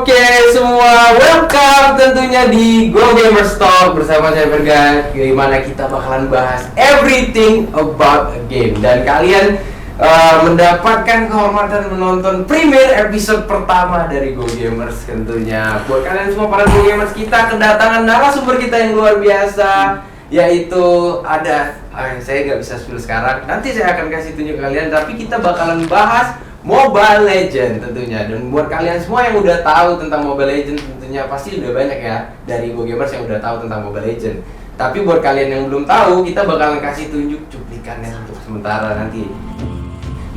Oke semua, welcome tentunya di Go Gamers Talk bersama saya Fergan. Gimana kita bakalan bahas everything about a game. Dan kalian mendapatkan kehormatan menonton premiere episode pertama dari Go Gamers tentunya. Buat kalian semua para Go Gamers, kita kedatangan narasumber kita yang luar biasa, yaitu ada saya nggak bisa spill sekarang, nanti saya akan kasih tunjuk kalian. Tapi kita bakalan bahas Mobile Legends tentunya. Dan buat kalian semua yang udah tahu tentang Mobile Legends tentunya pasti udah banyak ya dari Go Gamers yang udah tahu tentang Mobile Legends. Tapi buat kalian yang belum tahu, kita bakalan kasih tunjuk cuplikannya untuk sementara nanti.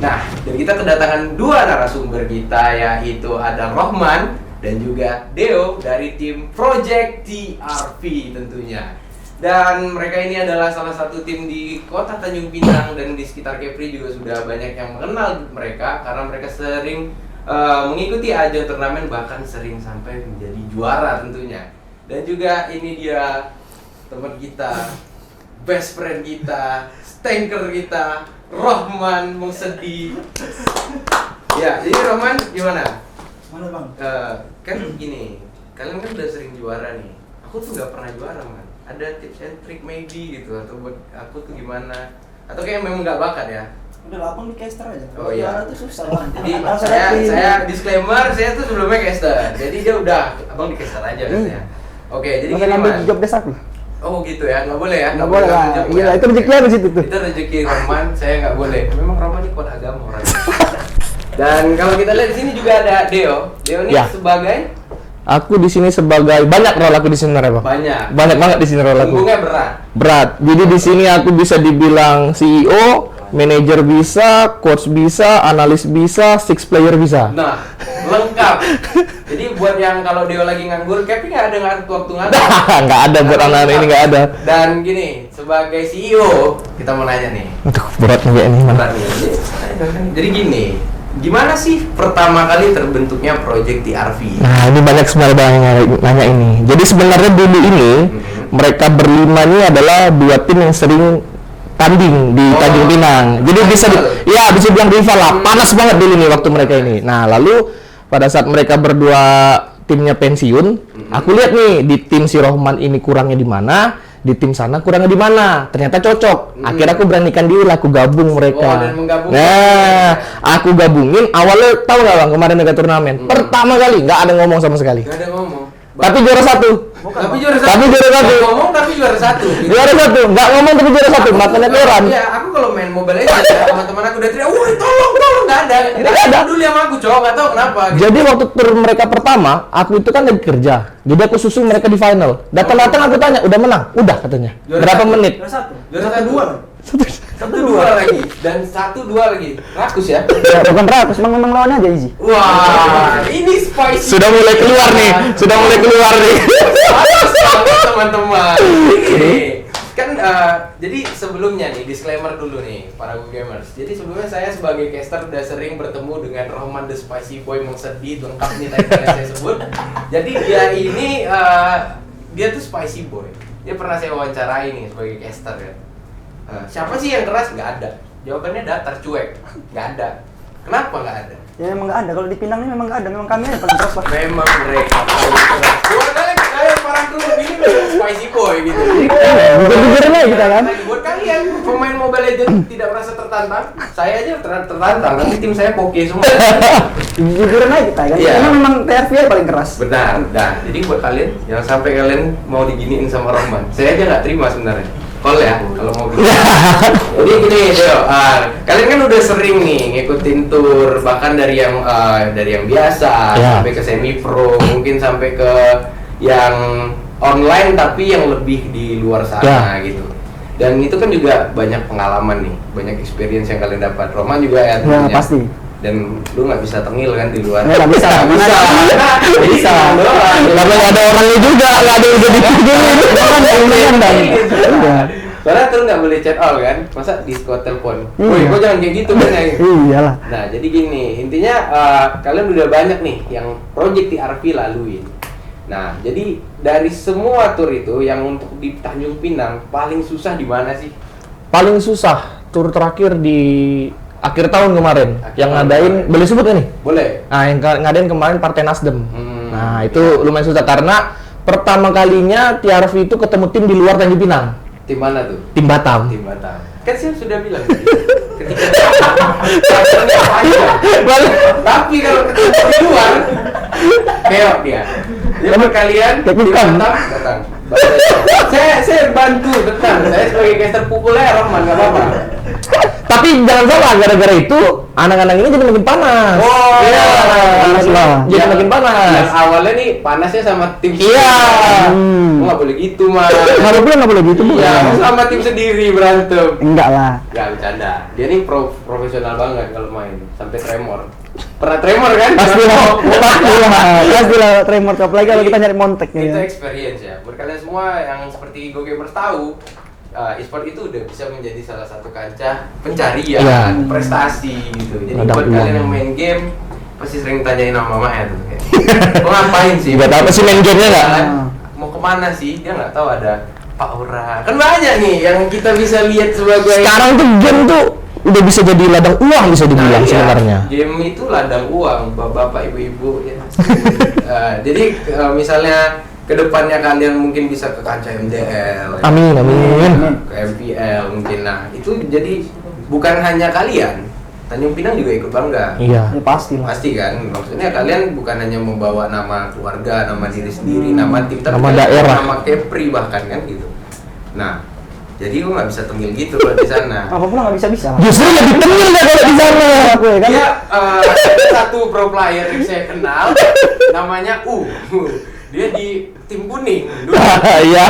Nah, dan kita kedatangan dua narasumber kita, yaitu ada Rohman dan juga Deo dari tim Project TRV tentunya. Dan mereka ini adalah salah satu tim di kota Tanjung Pinang dan di sekitar Kepri juga sudah banyak yang mengenal mereka karena mereka sering mengikuti ajang turnamen, bahkan sering sampai menjadi juara tentunya. Dan juga ini dia teman kita, best friend kita, stanker kita, Rohman Mungsedi. Ya, jadi Rohman gimana? Mana bang? Kan gini, kalian kan udah sering juara nih. Aku tuh nggak pernah juara, man. Ada tips and trick maybe gitu, atau buat aku tuh gimana? Atau kayak memang nggak bakat ya? Udah lapang di caster aja. Oh iya. Juara tuh susah bang. Jadi saya disclaimer, saya tuh sebelumnya caster. Jadi dia udah, abang di caster aja katanya. Oke, jadi gini man. Job desk aku. Oh gitu ya, nggak boleh ya? Nggak boleh lah. job Iya, ya? itu rezeki harus itu tuh. Itu rezeki Rohman, saya nggak boleh. Memang Rohman ini kuat agama orangnya. Dan kalau kita lihat di sini juga ada Deo. Deo ini Ya. sebagai Aku di sini sebagai banyak role aku di sini Bang. Banyak banget di sini role aku. punggungnya berat. Berat. Jadi di sini aku bisa dibilang CEO, manajer bisa, coach bisa, analis bisa, six player bisa. Nah, lengkap. Jadi buat yang kalau Deo lagi nganggur, Kevin nggak ada waktu nganggur. Nggak ada buat anak-anak ini, nggak ada. Dan gini, sebagai CEO, kita mau nanya nih. Aduh, berat nih ini. Berat nih. Jadi gini, gimana sih pertama kali terbentuknya Project TRV? Nah, ini banyak sebenarnya yang nanya ini. Jadi sebenarnya dulu ini mereka berlima ini adalah dua tim yang sering tanding di Tanjung Pinang. Jadi bisa bisa bilang rival lah. Panas banget dulu nih waktu mereka ini. Nah, lalu pada saat mereka berdua timnya pensiun, aku lihat nih di tim si Rohman ini kurangnya di mana, di tim sana kurangnya di mana. Ternyata cocok. Akhirnya aku beranikan diri, aku gabung mereka. Oh, dan menggabungkan. Nah, aku gabungin. Awalnya tahu nggak bang kemarin mereka turnamen? Pertama kali nggak ada ngomong sama sekali. Gak ada ngomong. Tapi juara satu. Tapi juara satu. Tapi juara satu. Nggak ngomong tapi juara satu. Gitu. Juara satu. Nggak ngomong tapi juara satu. Makanya heran. Iya, aku kalau main Mobile Legends ya, teman-teman aku udah teriak, "Woi, tolong, nggak ada." Nggak ada. Dulu sama aku, cowok, nggak tahu kenapa. Gitu. Jadi waktu tur mereka pertama, aku itu kan lagi kerja. Jadi aku susul mereka di final. Datang-datang aku tanya, udah menang? Udah katanya. Juara Berapa satu. menit? Juara satu. Juara dua. Satu dua lagi dan satu dua lagi. Rakus ya. Ya, bukan rakus, memang lawannya aja easy. Wah, ini spicy. Sudah mulai keluar nih. Panas banget, teman-teman. Ini kan jadi sebelumnya nih disclaimer dulu nih para Go Gamers. Jadi sebelumnya saya sebagai caster udah sering bertemu dengan Rohman the Spicy Boy Mungsedi, lengkap nih tadi yang saya sebut. Jadi dia ini dia tuh Spicy Boy. Dia pernah saya wawancarai nih sebagai caster ya. Siapa sih yang keras? Nggak ada. Jawabannya datar, cuek. Nggak ada. Kenapa nggak ada? Ya memang nggak ada. Kalau di Pinang ini memang nggak ada. Memang kami aja paling keras bang. Memang mereka paling keras. Buat kalian para kru ini memang Spicy Boy gitu. Jujur-jujurin aja kita kan. Buat kalian pemain Mobile Legends tidak merasa tertantang, saya aja tertantang. Nanti tim saya poke semua. Jujurin aja kita kan. Iya. Karena memang TRV aja paling keras. Benar. Nah, jadi buat kalian yang sampai kalian mau diginiin sama Rohman, saya aja nggak terima sebenarnya. Call ya kalau mau gitu. Jadi gini Deo, kalian kan udah sering nih ngikutin tour, bahkan dari yang biasa sampai ke semi pro, mungkin sampai ke yang online tapi yang lebih di luar sana gitu. Dan itu kan juga banyak pengalaman nih, banyak experience yang kalian dapat. Roman juga ya tentunya. Ya pasti. Dan lu nggak bisa tengil kan di luar. Nggak bisa. Bisa. Karena nggak ada orangnya juga, nggak ada yang jadi Soalnya terus nggak boleh chat all kan, masa Discord telepon. Iya. Woi, kok jangan kayak gitu kan ya. Iyalah. Nah, jadi gini, intinya kalian udah banyak nih yang Project TRV laluin. Nah, jadi dari semua tour itu yang untuk di Tanjung Pinang paling susah di mana sih? Paling susah tur terakhir di akhir tahun kemarin Akhir yang tahun ngadain, kemarin. boleh sebut nggak nih? Boleh. Nah, yang ngadain kemarin Partai Nasdem. Hmm. Nah, Nah, itu lumayan susah karena pertama kalinya TRV itu ketemu tim di luar Tanjung Pinang. Tim mana tuh? Tim Batam. Tim Batam. Kan saya sudah bilang tadi, ketika tapi kalau ketemu di luar keok dia. Jadi kalian di Batam datang. Saya bantu datang. Saya sebagai caster populer, Roman, nggak apa-apa. Tapi jangan salah, gara-gara itu anak-anak ini jadi makin panas. Oh, iya. panas lah. Jadi makin panas. Yang awalnya nih panasnya sama tim Iya. Oh, nggak boleh gitu, Mas. Nggak boleh gitu, Bu. Iya, sama tim sendiri berantem. Enggak lah. Gak bercanda. Dia nih profesional banget kalau main, sampai tremor. Pernah tremor kan? Pastilah tremor apalagi kalau kita nyari montek Itu ya. experience ya. Buat kalian semua yang seperti Go Gamers tahu, e-sport itu udah bisa menjadi salah satu kancah pencarian, Iya. prestasi gitu. Jadi Ladang buat uang. kalian yang main game pasti sering tanyain sama mamanya tuh. Mau ngapain sih? Nggak tahu apa sih main gamenya nggak? Mau kemana sih? Dia nggak tahu ada Pak Ura. Kan banyak nih yang kita bisa lihat sebagai Sekarang tuh game tuh udah bisa jadi ladang uang bisa dibilang iya, sebenarnya. game itu ladang uang, bapak-bapak, ibu-ibu ya. Jadi misalnya kedepannya kalian mungkin bisa ke kancah MDL, Amin, amin. ke MPL mungkin. Nah itu jadi bukan hanya kalian, Tanjung Pinang juga ikut bangga. Iya. Ya pasti lah. Pasti kan, maksudnya kalian bukan hanya membawa nama keluarga, nama diri sendiri, nama tim, tapi Nama kalian daerah. nama Kepri bahkan kan gitu. Nah, jadi lo nggak bisa tengil gitu kalau di sana. Apa pula nggak bisa. Justru lebih tenang ya kalau di sana. Aku ya kan. Dia satu pro player yang saya kenal, namanya Dia di tim kuning. Dulu. Iya.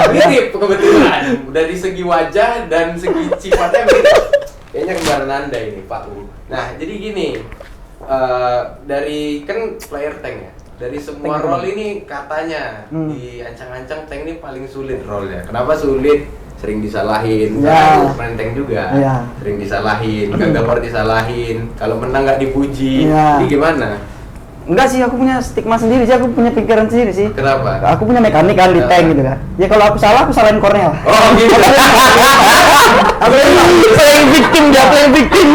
Mirip kebetulan dari segi wajah dan segi sifatnya mirip. Kayaknya kembaran Anda ini Pak U. Nah jadi gini, dari kan player tank ya. Dari semua Tank role ini katanya diancang-ancang tank ini paling sulit role-nya. Kenapa sulit? Sering disalahin. Ya. Karena main tank juga. Ya. Sering disalahin. Gagal war disalahin. Kalau menang nggak dipuji. Ya. Jadi gimana? Enggak sih, aku punya stigma sendiri sih, aku punya pikiran sendiri sih. Kenapa? Aku punya mekanik kan di tank gitu kan. Ya kalau aku salah, aku salahin Cornel. Oh gitu. Playing victim dia, playing victim.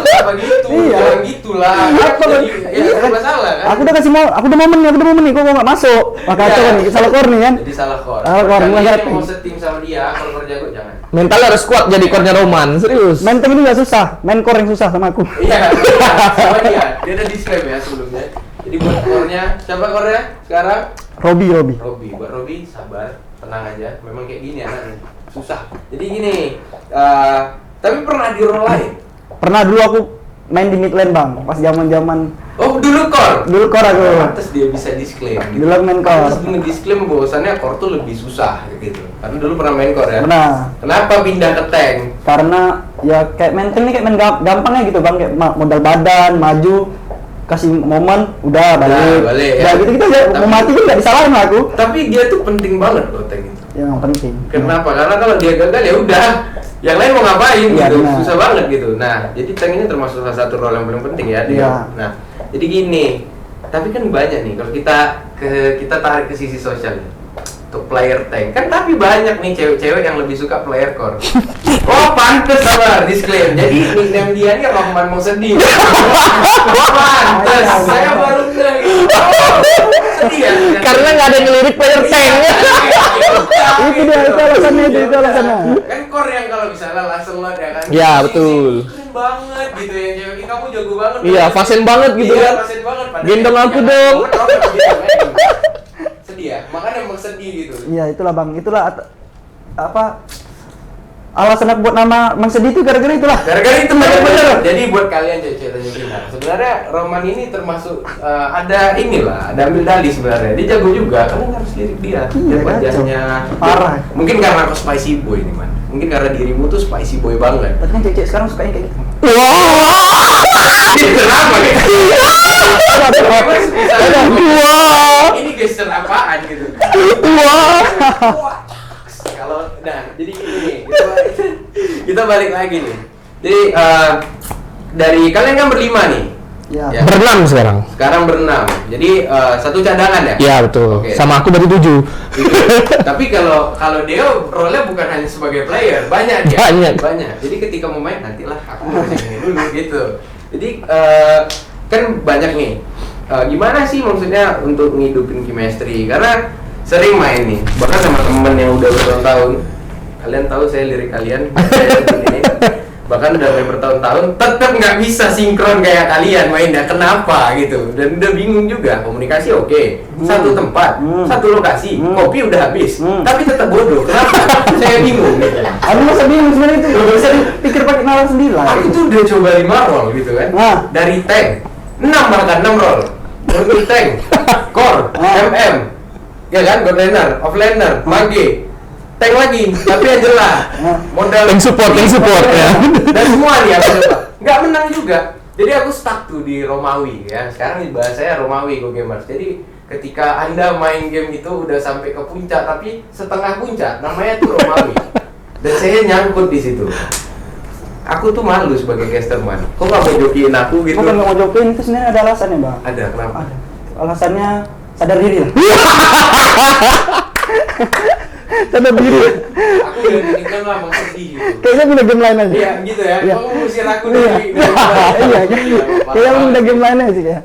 Apa gitu? Iya. Jangan gitulah. Apa, Jadi, Bang? ya Iya, masalah kan. Aku udah kasih mau, aku udah momen nih, kok nggak masuk. Maka Iya. aku kan salah Corny kan. Jadi salah core. Salah core, Kalian melanggar yang mau tank. setim sama dia, kalau kerja gue jangan. Mental harus kuat jadi core-nya Roman, serius. Main tank itu nggak susah, main core yang susah sama aku. Iya, sama dia. Dia ada disclaimer ya sebelumnya. Jadi buat core-nya, siapa core-nya sekarang? Robi. Robi. Buat Robi sabar, tenang aja. Memang kayak gini anaknya. Susah. Jadi gini, tapi pernah di role lain? Pernah dulu aku main di mid lane bang, pas zaman Oh, dulu core. core aku. Pantes dia bisa disclaim. Gitu. Dulu aku main core. Pantes ngedisclaim bahwasannya core tuh lebih susah gitu. Karena dulu pernah main core ya. Pernah. Kenapa pindah ke tank? Karena ya kayak main tank ini kayak main gampangnya gitu bang, kayak modal badan, maju, kasih momen, udah balik. Balik, Ya ya. gitu kita aja, Tapi- mau mati pun nggak disalahin lah aku. Tapi dia tuh penting banget loh tank itu. Yang penting. Kenapa? Karena kalau dia gagal ya udah, yang lain mau ngapain Iya, gitu, benar. susah banget gitu. Nah, jadi tank ini termasuk salah satu role yang paling penting ya dia. Iya. Nah, jadi gini, tapi kan banyak nih kalau kita tarik ke sisi sosial untuk player tank kan, tapi banyak nih cewek-cewek yang lebih suka player core. Oh pantes sabar disclaim. Jadi nickname dia nih Rohman mau sedih. Pantes. Saya baru bilang gitu. Oh, sedih ya. Karena nggak ada yang ngelirik player tank. Itu dia, itu alasannya, itu alasannya. Kan core yang kalau misalnya langsung lo ya kan. Ya, betul. Keren banget gitu ya cewek. Kamu jago banget. Iya, fasen banget gitu Iya, kan. fasen banget. Padahal Gendong ya, aku jangan- dong. jangan orang gitu, sedih ya. Makanya emang sedih gitu. Iya itulah bang, itulah apa alasan aku buat nama Mang Sedih itu gara-gara itulah. Gara-gara itu bener. Jadi buat kalian cewek-cewek Tanjung Pinang, sebenarnya Roman ini termasuk ada inilah, ada ambil dalih sebenarnya. Dia jago juga, kalian harus lirik dia. Iya, Dia wajahnya parah. Mungkin karena aku spicy boy nih man. Mungkin karena dirimu tuh spicy boy banget. Tapi kan cewek sekarang sukanya kayak gitu. Kenapa gitu? Wah. Ini gesture apaan gitu? Wah. Kalau nah jadi gini nih, kita balik lagi nih. Jadi dari kalian kan berlima nih. Ya. Ya. Berenam sekarang. Sekarang berenam. Jadi satu cadangan ya? Iya betul. Oke. Sama aku dari 7. Gitu. Tapi kalau Deo role-nya bukan hanya sebagai player, banyak dia. Banyak. Jadi ketika mau main nantilah aku main ini dulu gitu. Jadi kan banyak nih gimana sih maksudnya untuk ngidupin chemistry, karena sering main nih bahkan sama temen yang udah bertahun-tahun. Kalian tahu saya lirik kalian ini, bahkan udah main bertahun-tahun tetap nggak bisa sinkron kayak kalian mainnya, kenapa gitu, dan udah bingung juga. Komunikasi oke, satu tempat, satu lokasi, kopi udah habis, tapi tetap bodoh, kenapa? Saya bingung gitu. Aku masa bingung sebenarnya itu, nggak bisa dipikir pakai nalar sendiri lah. Aku tuh udah coba 5 roll gitu kan, dari tank 6 bahkan 6 roll, multi tank, core, MM, ya kan, god laner, offlaner, mage, tank lagi, tapi aja lah modal Tank support ya. dan semua nih aku coba, nggak menang juga. Jadi aku stuck tuh di Romawi ya. Sekarang bahasanya Romawi Go Gamers. Jadi ketika Anda main game itu udah sampai ke puncak tapi setengah puncak, namanya tuh Romawi. Dan saya nyangkut di situ. Aku tuh malu sebagai caster man. Kok nggak mau jokiin aku gitu? Bukan nggak mau jokin, itu sebenarnya ada alasannya bang. Ada, kenapa? Ada. Alasannya sadar diri lah. Sadar diri. Aku udah meninggal lah, mau sedih gitu. Kayaknya punya game lain aja. Iya gitu ya, Iya. kamu ngusir aku Iya. dari Iya, kayaknya punya game lain aja sih kayak.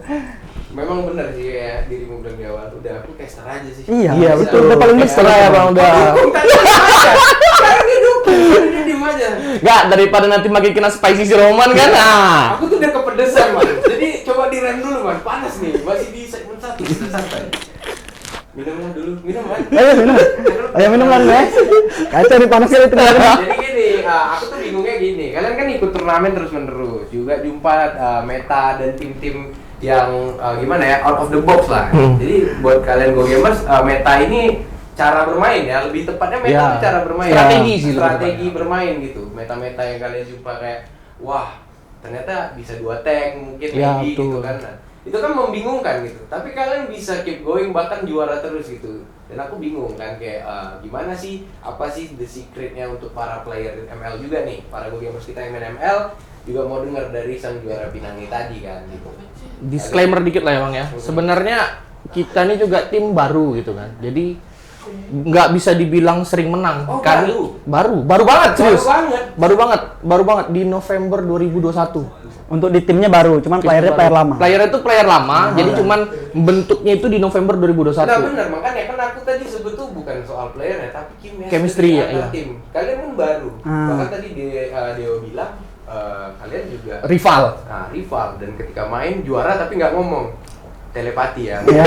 Memang bener sih kayak dirimu bilang di awal, udah aku caster aja sih. Iya, Iya, Bisa. betul. Udah paling Caster ya, Bang, udah. Dukung, tadi diem aja. Sekarang dia dukung, dia diem aja. Nggak, daripada nanti makin kena spicy si Roman kan. Aku tuh udah kepedesan man, jadi coba direm dulu man, panas nih, masih di segmen 1, kita santai. Minumlah dulu, minum man. Ayo minum. Ayo minum lah ya. Kacau nih panas kali itu. Jadi gini, aku tuh bingungnya gini, kalian kan ikut turnamen terus-menerus, juga jumpa meta dan tim-tim yang gimana ya, out of the box lah. Jadi buat kalian Go Gamers, meta ini cara bermain ya, lebih tepatnya meta Ya, itu cara bermain. strategi sih lebih Strategi tepatnya. bermain gitu. Meta-meta yang kalian jumpa kayak, wah ternyata bisa 2 tank mungkin Ya, maybe gitu betul. kan. Nah, itu kan membingungkan gitu. Tapi kalian bisa keep going bahkan juara terus gitu. Dan aku bingung kan kayak gimana sih, apa sih the secretnya untuk para player ML juga nih, para Go Gamers kita yang main ML juga mau dengar dari sang juara Pinanggi tadi kan gitu. Disclaimer dikit lah ya Bang ya. Sebenarnya kita ini juga tim baru gitu kan. Jadi nggak bisa dibilang sering menang. Oh, Kami baru banget serius. Baru banget. Baru banget di November 2021. Untuk di timnya baru, cuman playernya player lama. Playernya itu player lama, jadi cuman bentuknya itu di November 2021. Nah benar, makanya kan aku tadi sebut tuh bukan soal player ya, tapi Chemistry ya, antar iya. tim. Kalian kan baru. Bahkan tadi Deo bilang kalian juga Rival. Nah, rival, dan ketika main juara tapi nggak ngomong, telepati ya. Ya,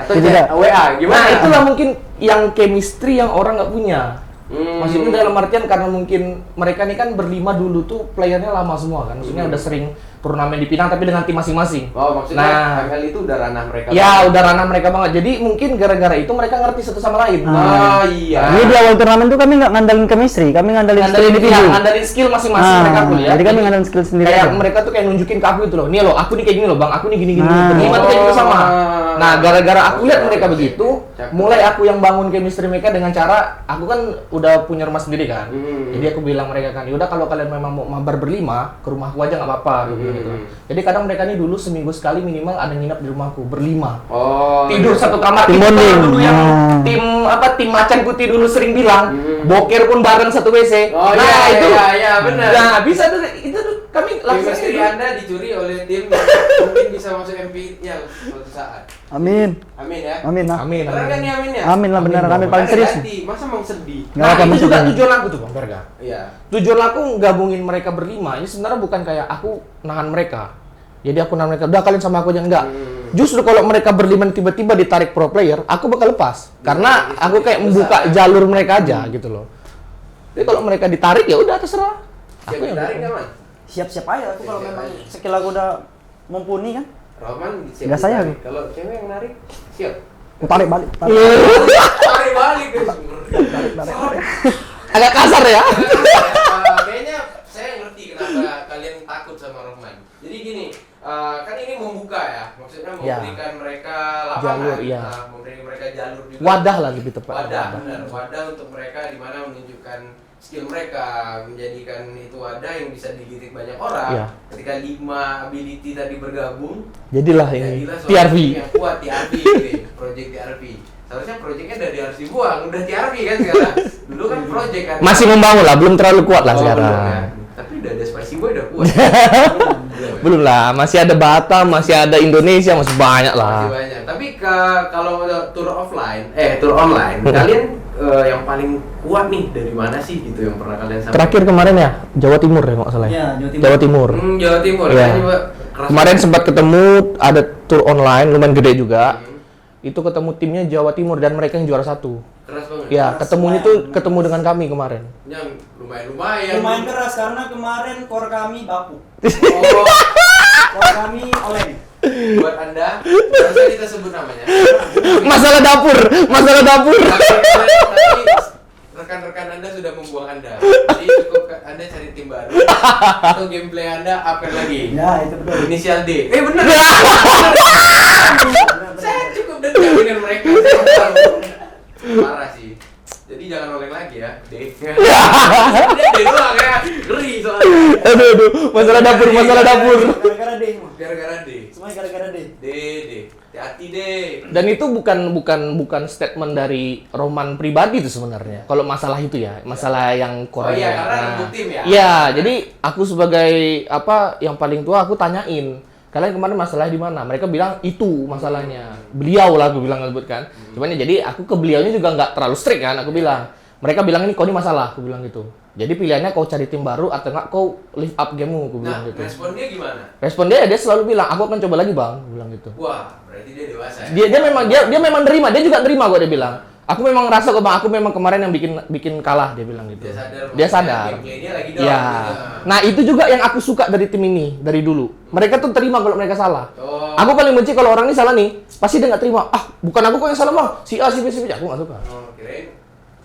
Atau itu chat, juga. WA gimana? Nah, itulah mungkin yang chemistry yang orang nggak punya. Maksudnya dalam artian karena mungkin mereka nih kan berlima dulu tuh playernya lama semua kan. Maksudnya udah sering turnamen di Pinang tapi dengan tim masing-masing. Oh, maksudnya Nah, ML itu udah ranah mereka. ya udah ranah mereka banget. Jadi mungkin gara-gara itu mereka ngerti satu sama lain. Oh iya. Jadi di awal turnamen tuh kami nggak ngandalin chemistry, kami ngandalin skill Ngandelin, individu. ya, ngandelin skill masing-masing mereka tuh ya. Jadi kami ngandalin skill sendiri. Kayak aja. mereka tuh kayak nunjukin ke aku itu loh. Nih loh, aku nih kayak gini loh bang, aku nih gini-gini. Nah. Berlima tuh kayak gitu sama. Oh. Nah, gara-gara aku lihat mereka begitu, Cakep. mulai aku yang bangun chemistry mereka dengan cara, aku kan udah punya rumah sendiri kan. Jadi aku bilang mereka kan, yaudah kalau kalian memang mau mabar berlima, ke rumahku aja nggak apa-apa. Gitu. Jadi kadang mereka nih dulu seminggu sekali minimal ada nginap di rumahku berlima. Oh. Tidur satu kamar. Tim Itu bonding. dulu yang Nah. tim macan putih dulu sering bilang, boker pun bareng satu WC. Oh nah, iya, itu. iya, benar. Nah, bisa tuh itu tuh kami langsung Chemistry itu. Anda dicuri oleh tim yang mungkin bisa masuk MPL suatu saat. Amin. Amin ya. Amin lah. Amin. Beneran kan nih amin ya? Amin lah benar, Amin, amin paling Makanya serius. ganti, masa mau sedih? Nggak Nah, apa-apa, itu juga maksudnya. tujuan aku tuh Bang Berga. Iya. Tujuan aku gabungin mereka berlima ini sebenarnya bukan kayak aku nahan mereka. Jadi aku nahan mereka, udah kalian sama aku aja enggak. Justru kalau mereka berlima tiba-tiba ditarik pro player, aku bakal lepas. Karena aku kayak membuka jalur mereka aja gitu loh. Jadi kalau mereka ditarik ya udah terserah. Siap Aku yang ditarik nggak man? Siap-siap aja aku kalau Siap memang aja. skill aku udah mumpuni kan. Roman siap Nggak saya, ditarik. Kalau cewek yang narik, siap. Aku tarik balik. Tarik balik guys. agak kasar ya. Kayaknya saya ngerti kenapa kalian takut sama Rohman. Jadi gini, kan ini membuka ya, maksudnya Ya. memberikan mereka lapangan, Jalur, iya. memberikan mereka jalur juga. Wadah lah lebih tepat. Wadah, benar. Wadah untuk mereka di mana menunjukkan skill mereka, menjadikan itu wadah yang bisa dilirik banyak orang. Iya. Ketika 5 ability tadi bergabung, Jadilah ini jadilah suatu TRV. tim yang kuat, TRV gitu, project TRV. Seharusnya projectnya dari harus dibuang, udah TRV kan sekarang. Dulu kan project kan. Masih membangun lah, belum terlalu kuat lah Oh, sekarang. belum ya. Tapi udah ada Spicy Boy udah kuat. Belum lah, masih ada Batam, masih ada Indonesia, masih banyak lah. Masih banyak. Tapi kalau tour online, kalian yang paling kuat nih dari mana sih gitu yang pernah kalian sampai? Terakhir kemarin ya, Jawa Timur ya nggak salah. Iya, Jawa Timur. Jawa Timur. Iya. Kan juga keras Kemarin banget. sempat ketemu ada tour online lumayan gede juga. Itu ketemu timnya Jawa Timur dan mereka yang juara 1. Keras banget. Ya, ketemunya tuh ketemu dengan kami kemarin. Yang lumayan. Lumayan keras karena kemarin core kami bapuk. Oh, Core kami oleng. buat Anda, nggak usah kita sebut namanya. Masalah dapur. Tapi rekan-rekan Anda sudah membuang Anda. Jadi cukup Anda cari tim baru atau gameplay Anda upgrade lagi. Ya, itu betul. Inisial D. Bener. Saya cukup dekat dengan mereka. Parah sih. Jadi jangan oleng lagi ya, D. D doang ya. Ngeri soalnya. Aduh, masalah dapur. Gara-gara D semua. Gara-gara D. Semuanya gara-gara D. D. Hati-hati D. Dan itu bukan statement dari Roman pribadi itu sebenarnya. Kalau masalah itu ya, masalah yang Korea. Oh iya, karena rembuk tim ya. Iya, jadi aku sebagai yang paling tua aku tanyain, kalian kemarin masalah di mana? Mereka bilang itu masalahnya. Beliau lah aku bilang kan. Cuman ya jadi aku ke beliaunya juga nggak terlalu strict kan. Aku bilang, mereka bilang ini kau ini masalah. Aku bilang gitu. Jadi pilihannya kau cari tim baru atau enggak kau lift up gamemu. Aku bilang gitu. Respon dia gimana? Respon dia selalu bilang, aku akan coba lagi bang. Aku bilang gitu. Wah, berarti dia dewasa ya? Dia memang nerima. Dia juga nerima kok dia bilang. Aku memang ngerasa kok bang, aku memang kemarin yang bikin kalah dia bilang gitu. Dia sadar. Gameplaynya lagi down. Ya. Gitu. Nah itu juga yang aku suka dari tim ini dari dulu. Mereka tuh terima kalau mereka salah. Oh. Aku paling benci kalau orang ini salah nih, pasti dia nggak terima. Ah, bukan aku kok yang salah bang, si A, si B, si B. Aku nggak suka. Oh, kirain.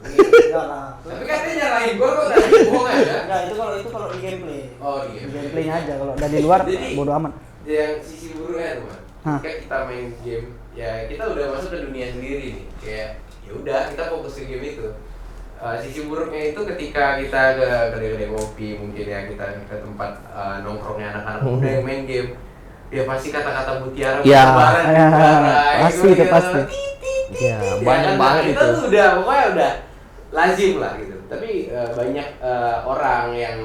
Enggak lah. Tapi kan dia nyalahin gua kok tadi bohong aja. Enggak, itu kalau di gameplay. Oh, iya. Di gameplaynya aja, kalau dari luar Jadi- bodo amat. Yang sisi buruknya teman. Hah. Ketika kita main game, ya kita udah masuk ke dunia sendiri nih. Kayak ya udah kita fokus ke game itu. Sisi buruknya itu ketika kita ke kedai kopi mungkin ya kita ke tempat nongkrongnya anak-anak muda yang main game. Ya pasti kata-kata mutiara Ya, bertebaran di ya, udara, pasti gitu, itu, gitu. pasti. Ya, Ya banyak kan? banget Kita itu. tuh udah pokoknya udah lazim lah gitu. Tapi banyak orang yang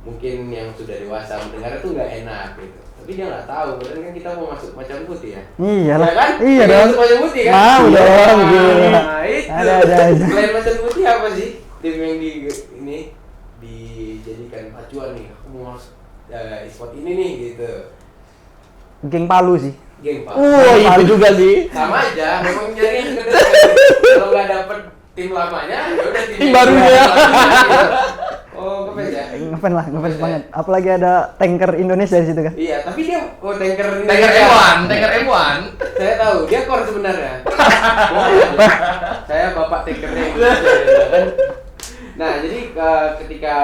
mungkin yang sudah dewasa mendengar itu nggak enak gitu. Tapi dia nggak tahu, padahal kan kita mau masuk macan putih ya. Iyalah. Ya kan? Iya Pengen dong. masuk macan putih kan? Mau dong, gila. Nah, itu. Ada. Selain macan putih apa sih tim yang ini dijadikan acuan nih? Aku mau masuk e-sport ini nih gitu. Geng Palu sih. Geng Pak. Itu juga sih. Sama aja, memang nyari yang gede. Kalau nggak dapet tim lamanya, ya udah Tim barunya. Oh, kepes ya? Ngefans banget. Apalagi ada tanker Indonesia di situ kan. Iya, tapi dia tanker Tanker M1. Saya tahu, dia core sebenarnya. Saya bapak tankernya kan. Nah, jadi ketika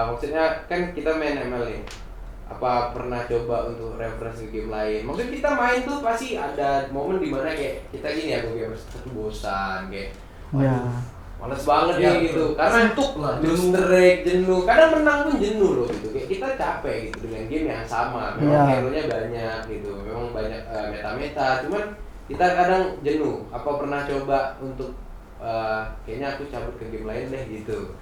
maksudnya kan kita main ML nih. Apa pernah coba untuk reference ke game lain? Maksudnya kita main tuh pasti ada momen dimana kayak kita gini ya, gue gamers tuh bosan kayak Ya. males banget Ya, nih gitu karena suntuk lah, jenuh kadang menang pun jenuh loh gitu kayak kita capek gitu dengan game yang sama memang Ya. hero-nya banyak gitu memang banyak meta-meta cuman kita kadang jenuh apa pernah coba untuk kayaknya aku cabut ke game lain deh gitu.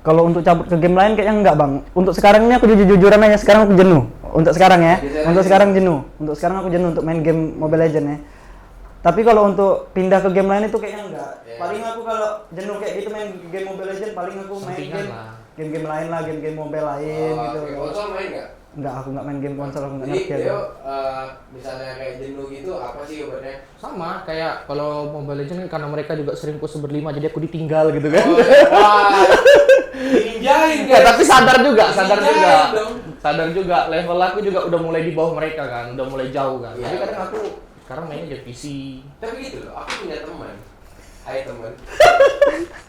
Kalau untuk cabut ke game lain kayaknya enggak bang. Untuk sekarang ini aku jujur-jujuran aja, sekarang aku jenuh. Untuk sekarang ya, untuk sekarang jenuh. Untuk sekarang aku jenuh untuk main game Mobile Legends ya. Tapi kalau untuk pindah ke game lain itu kayaknya enggak. Ya. Paling aku kalau jenuh kayak gitu main game Mobile Legends, paling aku main Sampingan lah. game lain lah, game mobile lain gitu. Oke, konsol main nggak? Enggak, aku enggak main game konsol, aku enggak Jadi ngerti. Deo aku. misalnya kayak jenuh gitu apa sih obatnya? Sama kayak kalau Mobile Legends kan karena mereka juga sering push berlima jadi aku ditinggal gitu kan. Wah, dininjain Ya, guys. tapi sadar juga Dininjain dong. sadar juga level aku juga udah mulai di bawah mereka kan, udah mulai jauh kan. Iya. Tapi kadang aku sekarang mainnya di PC. Tapi gitu loh, aku punya teman. Hai teman.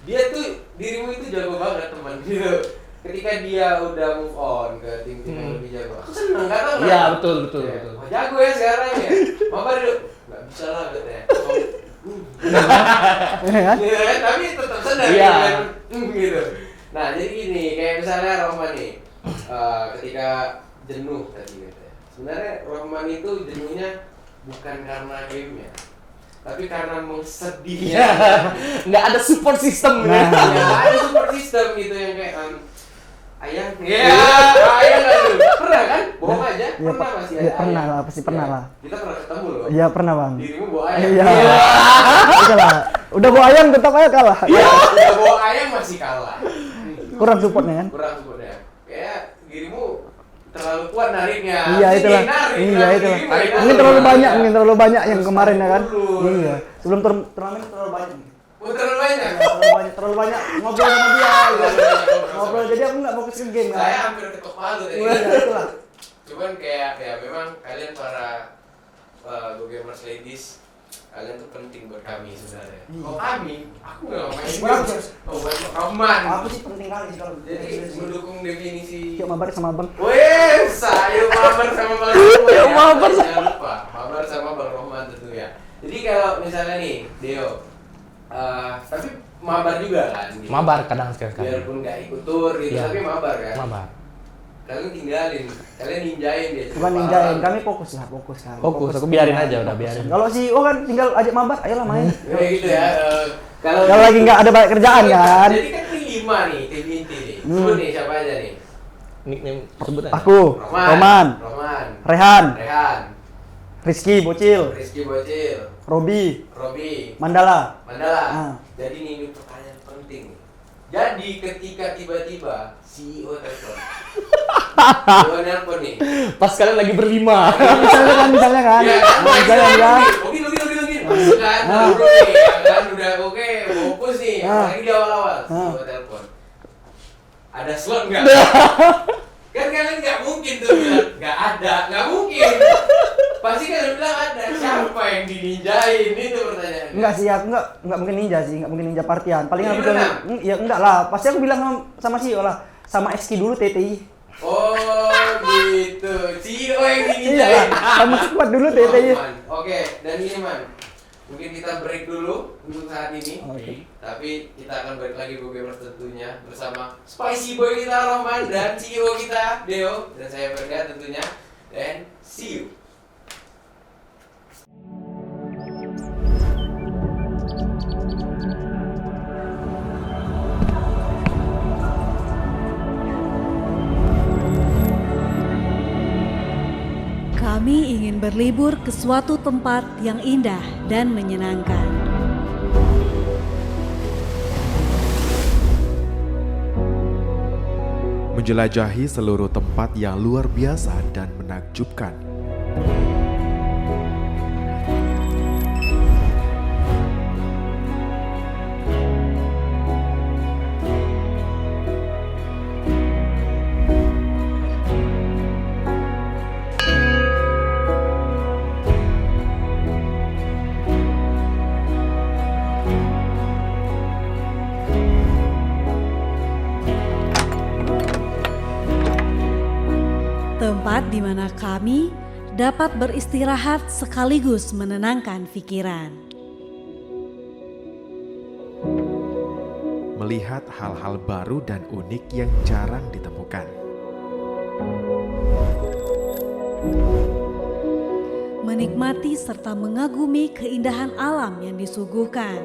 Dia tuh dirimu itu jago banget teman gitu. Ketika dia udah move on ke tim-tim yang lebih jago, aku seneng gak tau Iya, betul. Ya, wah, jago ya sekarang ya. Mama dulu nggak bisa lah katanya. Iya kan? Iya kan? Tapi tetap seneng Iya. gitu. Nah jadi gini, kayak misalnya Roman nih, ketika jenuh tadi katanya. Sebenarnya Roman itu jenuhnya bukan karena gamenya, tapi karena sedihnya. Nggak ada support system Nah. Ya, ada support system gitu yang kayak ayang. Iya, ayang kan lu. Pernah kan? Bohong aja. Iya, pernah masih iya, ada pernah ayam. lah, pasti pernah Iya. lah. Kita pernah ketemu loh. Iya pernah bang. Dirimu bawa ayam. Iya. Itu lah. Udah bawa ayam tetap aja kalah. Iya, udah bawa ayam masih kalah. Kurang supportnya kan? Kurang supportnya. Kayak dirimu terlalu kuat nariknya. Iya Ini itulah. narik, Iya narik itulah. diri, narik Mungkin dulu. terlalu banyak yang kemarin ya kan? Betul. Iya. Sebelum turnamen terlalu banyak. Oh, terlalu banyak. Terlalu banyak ngobrol sama dia. Ngobrol jadi aku nggak fokus ke game Saya kan? hampir ketok palu tadi. Iya itulah. Cuman kayak ya memang kalian para Go Gamers ladies, kalian tuh penting buat kami sebenarnya. Oh kami, aku nggak main Buat game. Oh buat Roman. Aku sih penting kali sih kalau Jadi mendukung definisi. Yuk mabar sama abang. Wih, saya mabar sama Bang Roman. Yuk mabar sama- Jangan lupa, mabar sama Bang Roman tentunya. Jadi kalau misalnya nih, Deo, tapi mabar juga kan? Gitu. Mabar kadang sekali. Biarpun nggak ikut tur gitu, Iya. tapi mabar kan? Mabar. Kalian tinggalin, kalian ninjain dia. Bukan ninjain, kami fokus lah. Fokus, aku biarin aja, udah biarin. Kalau si O kan tinggal ajak mabar, ayolah main. Kayak gitu ya. Kalau lagi nggak ada banyak kerjaan kan? Jadi kan tim 5 nih, tim inti nih. Sebut nih siapa aja nih? Nickname sebut aja. Aku, Roman, Rehan, Rizky Bocil, Rizky Bocil, Robi, Robi, Mandala. Mandala. Jadi ini pertanyaan penting. Jadi ketika tiba-tiba CEO telepon, CEO nelpon nih. Pas kalian lagi berlima. Misalnya kan. Ya kan, Misalnya kan. Login. Masuk kan, dulu nih, ya kan udah oke, fokus nih, apalagi di awal-awal. CEO telepon. Ada slot nggak? Kan kalian nggak mungkin tuh bilang nggak ada, nggak mungkin. Pasti kalian bilang ada. Siapa yang dininjain itu pertanyaannya. Enggak sih, aku enggak mungkin ninja sih, enggak mungkin ninja partian. Paling Ini aku bilang, berenang? ya enggak lah. Pasti aku bilang sama CEO lah, sama XK dulu TTI. Oh gitu, CEO yang Iya dininjain. lah, sama squad dulu TTI. Man. Oke, dan ini man, mungkin kita break dulu untuk saat ini. Oke. Tapi kita akan balik lagi Go Gamers tentunya bersama Spicy Boy kita Roman dan CEO kita Deo dan saya Berga tentunya. Dan see you. Kami ingin berlibur ke suatu tempat yang indah dan menyenangkan. Menjelajahi seluruh tempat yang luar biasa dan menakjubkan. Tempat di mana kami dapat beristirahat sekaligus menenangkan pikiran. Melihat hal-hal baru dan unik yang jarang ditemukan. Menikmati serta mengagumi keindahan alam yang disuguhkan.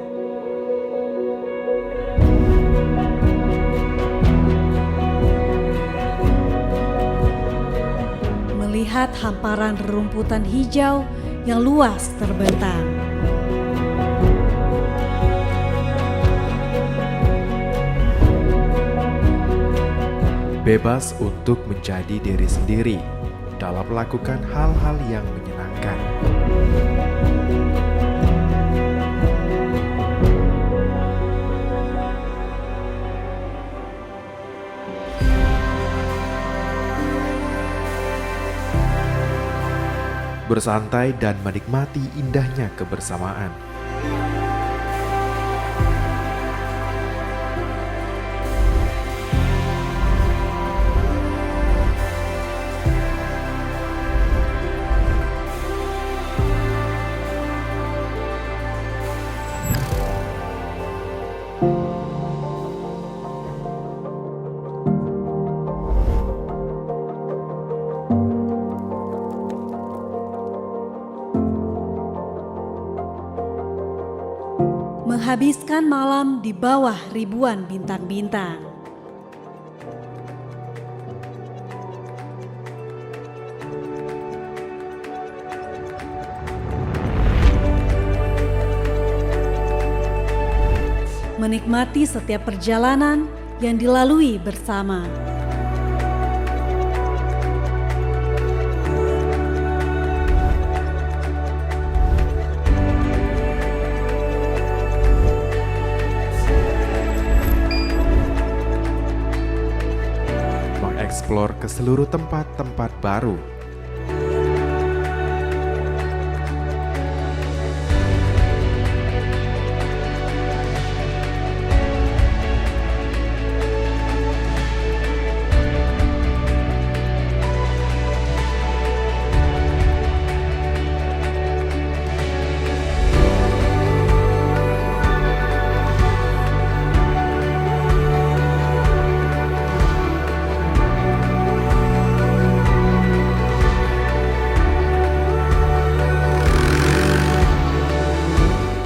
Melihat hamparan rerumputan hijau yang luas terbentang. Bebas untuk menjadi diri sendiri dalam melakukan hal-hal yang menyenangkan. Bersantai dan menikmati indahnya kebersamaan. Menghabiskan malam di bawah ribuan bintang-bintang. menikmati setiap perjalanan yang dilalui bersama. Mengeksplor ke seluruh tempat-tempat baru.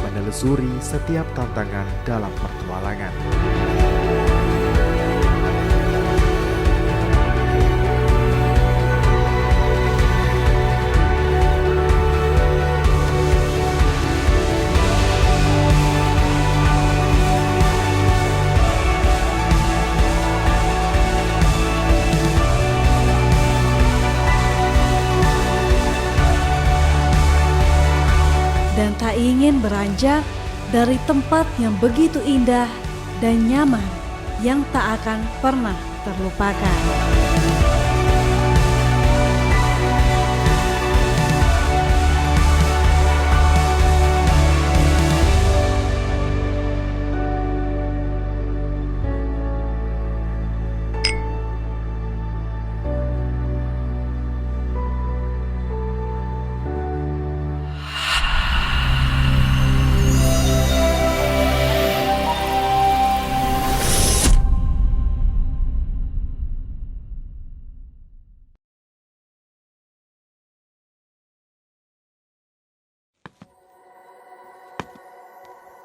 Menelusuri setiap tantangan dalam pertualangan. Dan tak ingin beranjak dari tempat yang begitu indah dan nyaman yang tak akan pernah terlupakan.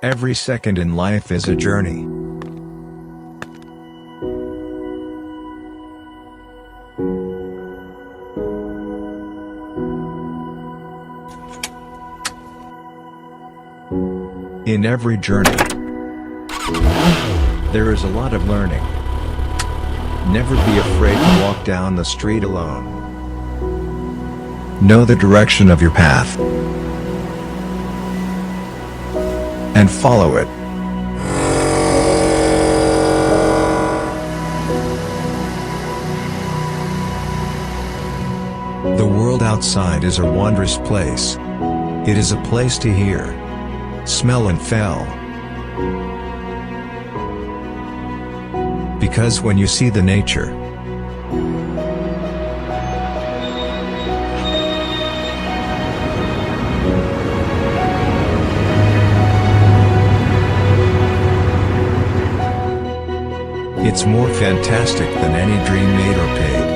Every second in life is a journey. In every journey, there is a lot of learning. Never be afraid to walk down the street alone. Know the direction of your path and follow it. The world outside is a wondrous place. It is a place to hear, smell and feel. Because when you see the nature, it's more fantastic than any dream made or paid.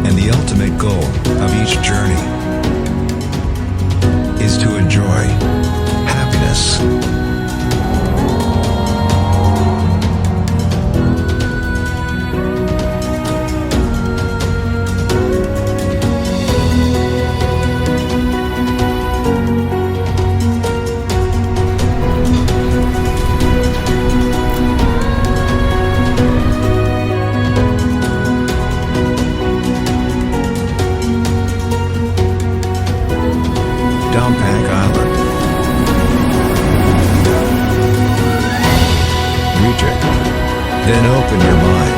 And the ultimate goal of each journey is to enjoy happiness. Dompang Island. Reach it. Then open your mind.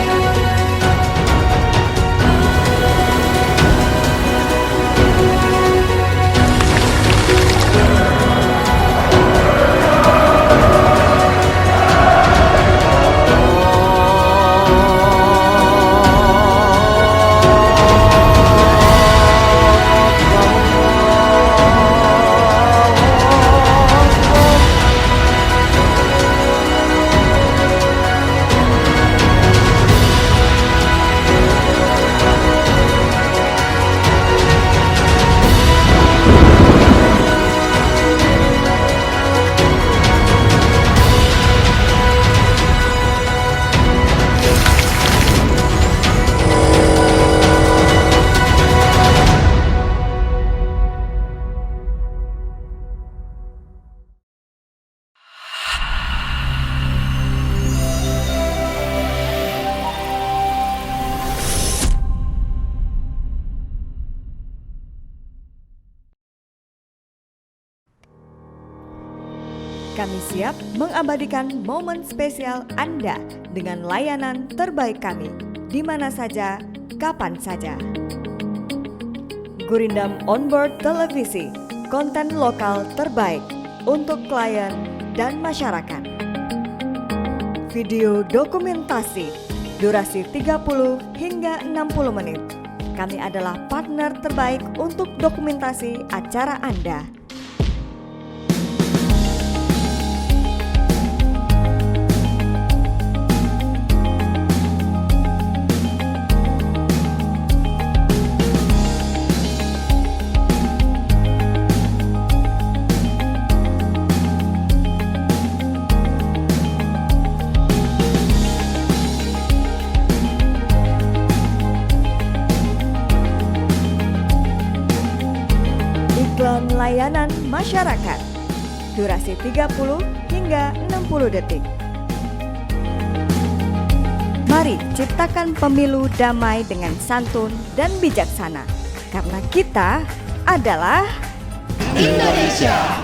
Kami siap mengabadikan momen spesial Anda dengan layanan terbaik kami, di mana saja, kapan saja. Gurindam Onboard Televisi, konten lokal terbaik untuk klien dan masyarakat. Video dokumentasi, durasi 30 hingga 60 menit. Kami adalah partner terbaik untuk dokumentasi acara Anda. Iklan layanan masyarakat, durasi 30 hingga 60 detik. Mari ciptakan pemilu damai dengan santun dan bijaksana, karena kita adalah Indonesia.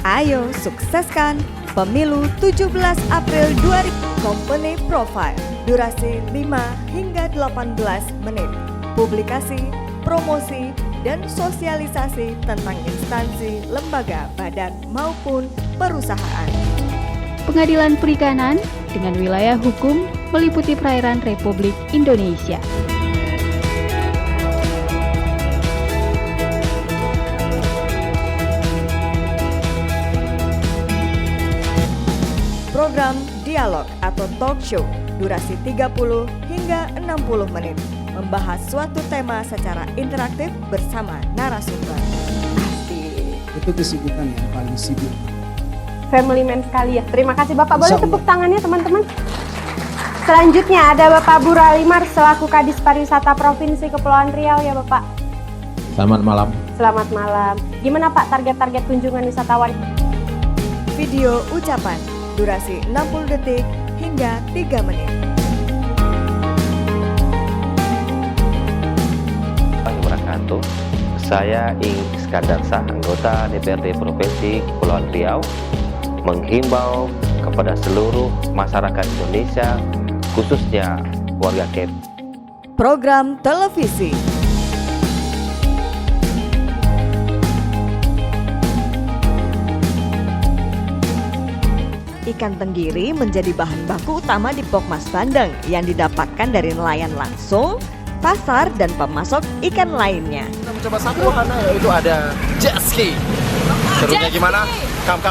Ayo sukseskan pemilu 17 April 2000. Company Profile, durasi 5 hingga 18 menit. Publikasi, promosi, dan sosialisasi tentang instansi, lembaga, badan, maupun perusahaan. Pengadilan Perikanan dengan wilayah hukum meliputi perairan Republik Indonesia. Program dialog atau talk show, durasi 30 hingga 60 menit. Membahas suatu tema secara interaktif bersama narasumber. Itu kesibukan yang paling sibuk. Family man sekali ya. Terima kasih Bapak. Boleh tepuk tangannya teman-teman. Selanjutnya ada Bapak Buralimar selaku Kadis Pariwisata Provinsi Kepulauan Riau ya Bapak. Selamat malam. Selamat malam. Gimana Pak target-target kunjungan wisatawan? Video ucapan, durasi 60 detik hingga 3 menit. Saya Ing Iskandar Shah, anggota DPRD Provinsi Kepulauan Riau, menghimbau kepada seluruh masyarakat Indonesia, khususnya warga Cape. Program televisi. Ikan tenggiri menjadi bahan baku utama di Pokmas Bandeng yang didapatkan dari nelayan langsung, pasar, dan pemasok ikan lainnya. Kita mencoba satu wahana, yaitu ada jet ski. Serunya gimana? Kam.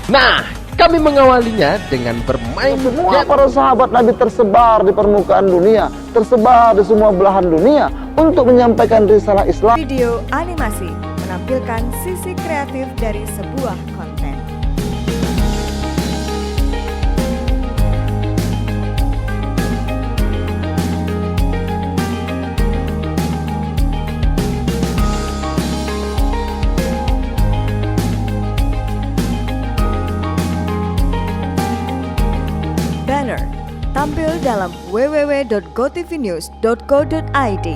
Nah, kami mengawalinya dengan bermain semua para sahabat Nabi tersebar di permukaan dunia, tersebar di semua belahan dunia untuk menyampaikan risalah Islam. Video animasi menampilkan sisi kreatif dari sebuah konten. Banner tampil dalam www.gotvnews.co.id.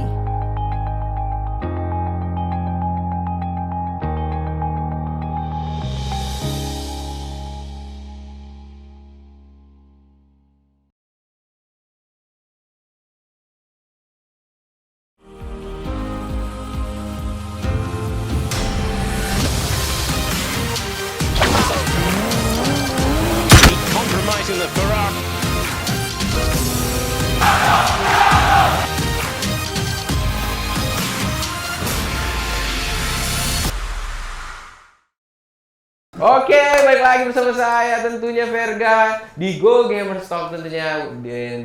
Compromising the Ferrari. Oke, balik lagi bersama saya tentunya Verga di Go Gamers Talk, tentunya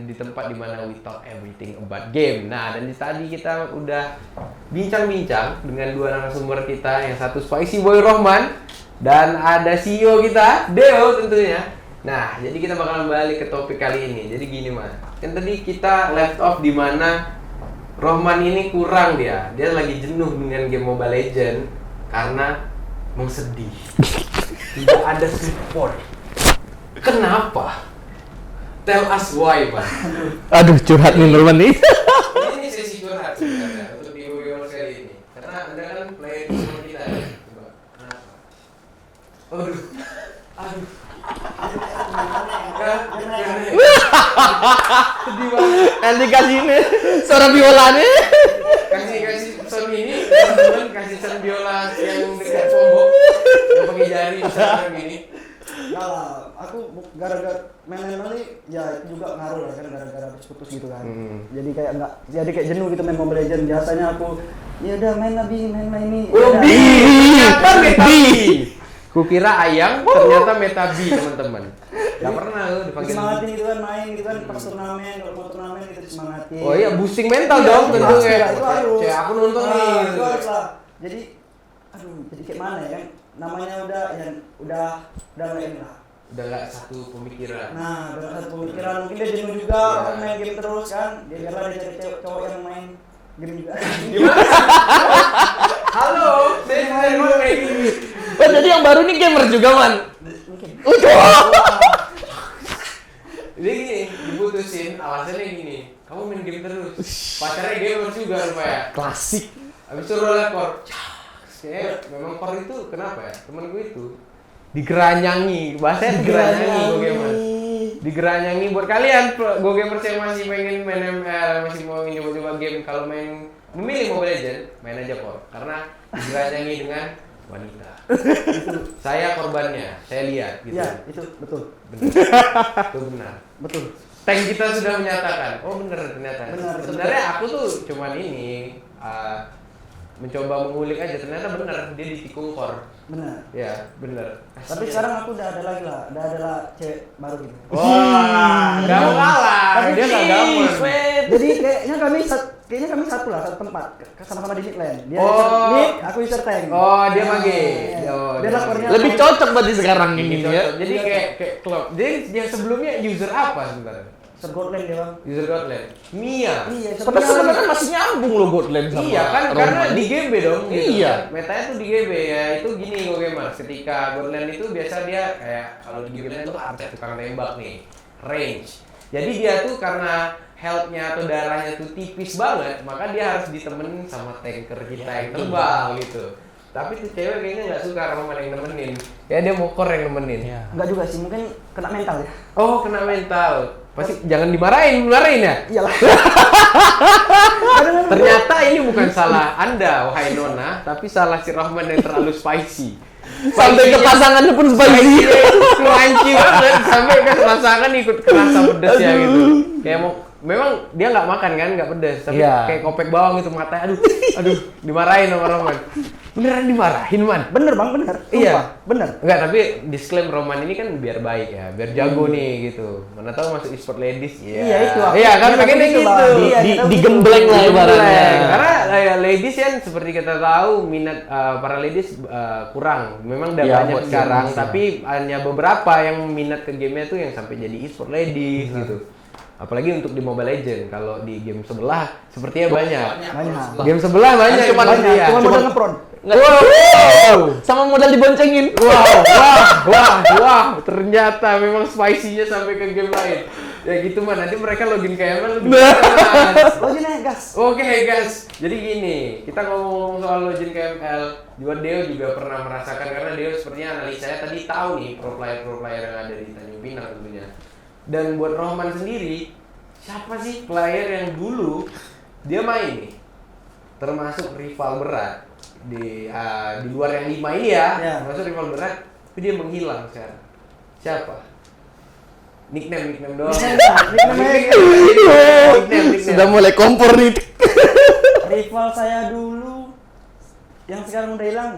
di tempat dimana we talk everything about game. Nah, dan tadi kita udah bincang-bincang dengan dua narasumber kita, yang satu Spicy Boy Rohman dan ada CEO kita Deo tentunya. Nah, jadi kita bakal balik ke topik kali ini. Jadi gini Mas, kan tadi kita left off di mana Rohman ini kurang dia lagi jenuh dengan game Mobile Legends karena mau sedih. Tidak ada support. Kenapa? Tell us why, Pak. Aduh, curhat nih Norman nih. Ini sesi curhat sebenarnya untuk di Google kali ini. Karena Anda kan player di semua kita ya. Coba, kenapa? Oh, Sedih banget. Nanti kasih ini suara biolanya. Kasih sound ini, teman-teman kasih sound biola yang dekat sombong, yang pakai jari misalnya gini. Enggak lah, aku gara-gara main ini ya itu juga ngaruh lah kan gara-gara putus gitu kan. Jadi kayak jenuh gitu main Mobile Legends. Biasanya aku ya udah main ini. Ternyata Metabi. Kukira ayam, ternyata Metabi teman-teman. Gak pernah lu dipanggil. Semangatin gitu kan main gitu kan pas turnamen, kalau mau turnamen gitu semangatin. Oh iya, boosting mental dong tentu ya. Itu harus. Cek aku nonton nih. Itu harus lah. Jadi jadi kayak mana ya? Namanya udah nggak ini lah. Udah nggak satu pemikiran. Nah, udah nggak satu pemikiran. Mungkin dia jenuh juga main game terus kan. Dia biarlah dia cari cowok yang main game juga. Gimana? Halo, saya mau kayak gini. Oh, jadi yang baru nih gamer juga, Man. Mungkin. Jadi gini, diputusin alasannya gini. Kamu main game terus. Pacarnya gamer juga rupanya. Klasik. Habis itu roller core. Kayak memang core itu kenapa ya? Temen gue itu digeranyangi. Bahasanya digeranyangi Go Gamer. Digeranyangi buat kalian Go Gamers yang masih pengen main ML, masih mau coba-coba game, kalau memilih Mobile Legends, main aja core. Karena digeranyangi dengan wanita. Saya korbannya, saya lihat gitu. Iya, itu betul. Benar. Itu benar. Betul. Tank kita sudah menyatakan. Oh benar ternyata. Benar. Sebenarnya aku tuh cuman ini mencoba mengulik aja, ternyata benar dia ditikung core. Benar. Ya, benar. Tapi sekarang aku udah ada lagi lah, cewek baru gitu. Wah, gak mau kalah. Tapi Dia gak gampang. Jadi kayaknya kami satu tempat sama-sama di Midland. Dia mid, aku user tank. Oh, dia mage. Dia lapornya Lebih cocok berarti sekarang ini ya. Jadi kayak klub. Jadi yang sebelumnya user apa sebenarnya? Godland dia bang. User Godland. Mia. Iya. Sebenarnya masih nyambung loh Godland sama. Iya kan, karena di GB dong. Gitu. Iya. Metanya tuh di GB ya. Itu gini Go Gamer. Ketika Godland itu biasa dia kayak kalau di GB itu arti tukang tembak nih, range. Jadi dia tuh karena health-nya atau darahnya tuh tipis banget, maka dia harus ditemenin sama tanker kita yang tebal gitu. Tapi tuh cewek kayaknya nggak suka Roman yang nemenin. Ya dia mau core yang nemenin. Enggak juga sih, mungkin kena mental ya. Oh, kena mental. Pasti jangan dimarahin ya. Iyalah. Ternyata ini bukan salah Anda, wahai Nona, tapi salah si Rahman yang terlalu spicy. Sampai ke pasangannya pun spicy. Crunchy banget, sampai ke pasangan ikut kerasa pedas ya gitu. Kayak memang dia nggak makan kan, nggak pedas, tapi kayak kopek bawang itu matanya, aduh, dimarahin sama Roman. Beneran dimarahin, Man? Bener bang, bener. Iya, bener. Enggak, tapi disclaim Roman ini kan biar baik ya, biar jago nih gitu. Mana tahu masuk e-sport ladies. Iya itu. Iya kan pengennya gitu. Digembleng lah ibaratnya. Karena ladies kan seperti kita tahu minat para ladies kurang. Memang udah banyak sekarang, tapi hanya beberapa yang minat ke gamenya tuh yang sampai jadi e-sport ladies gitu. Apalagi untuk di Mobile Legends, kalau di game sebelah sepertinya banyak. Game sebelah banyak, cuma modal ngepron. Wow. Sama modal diboncengin. Wah, ternyata memang spicy-nya sampai ke game lain. Ya gitu Man, nanti mereka login ke ML lebih gas. Login aja gas. Oke gas. Jadi gini, kita ngomong soal login ke ML, Deo juga pernah merasakan, karena Deo sepertinya analisanya tadi tahu nih pro player yang ada di Tanjung Pinang tentunya. Dan buat Rohman sendiri, siapa sih player yang dulu dia main nih, termasuk rival berat di luar yang 5 ini ya, termasuk rival berat, tapi dia menghilang sekarang. Siapa? Nickname doang. Nickname. Sudah mulai kompor nih. Rival saya dulu yang sekarang udah hilang,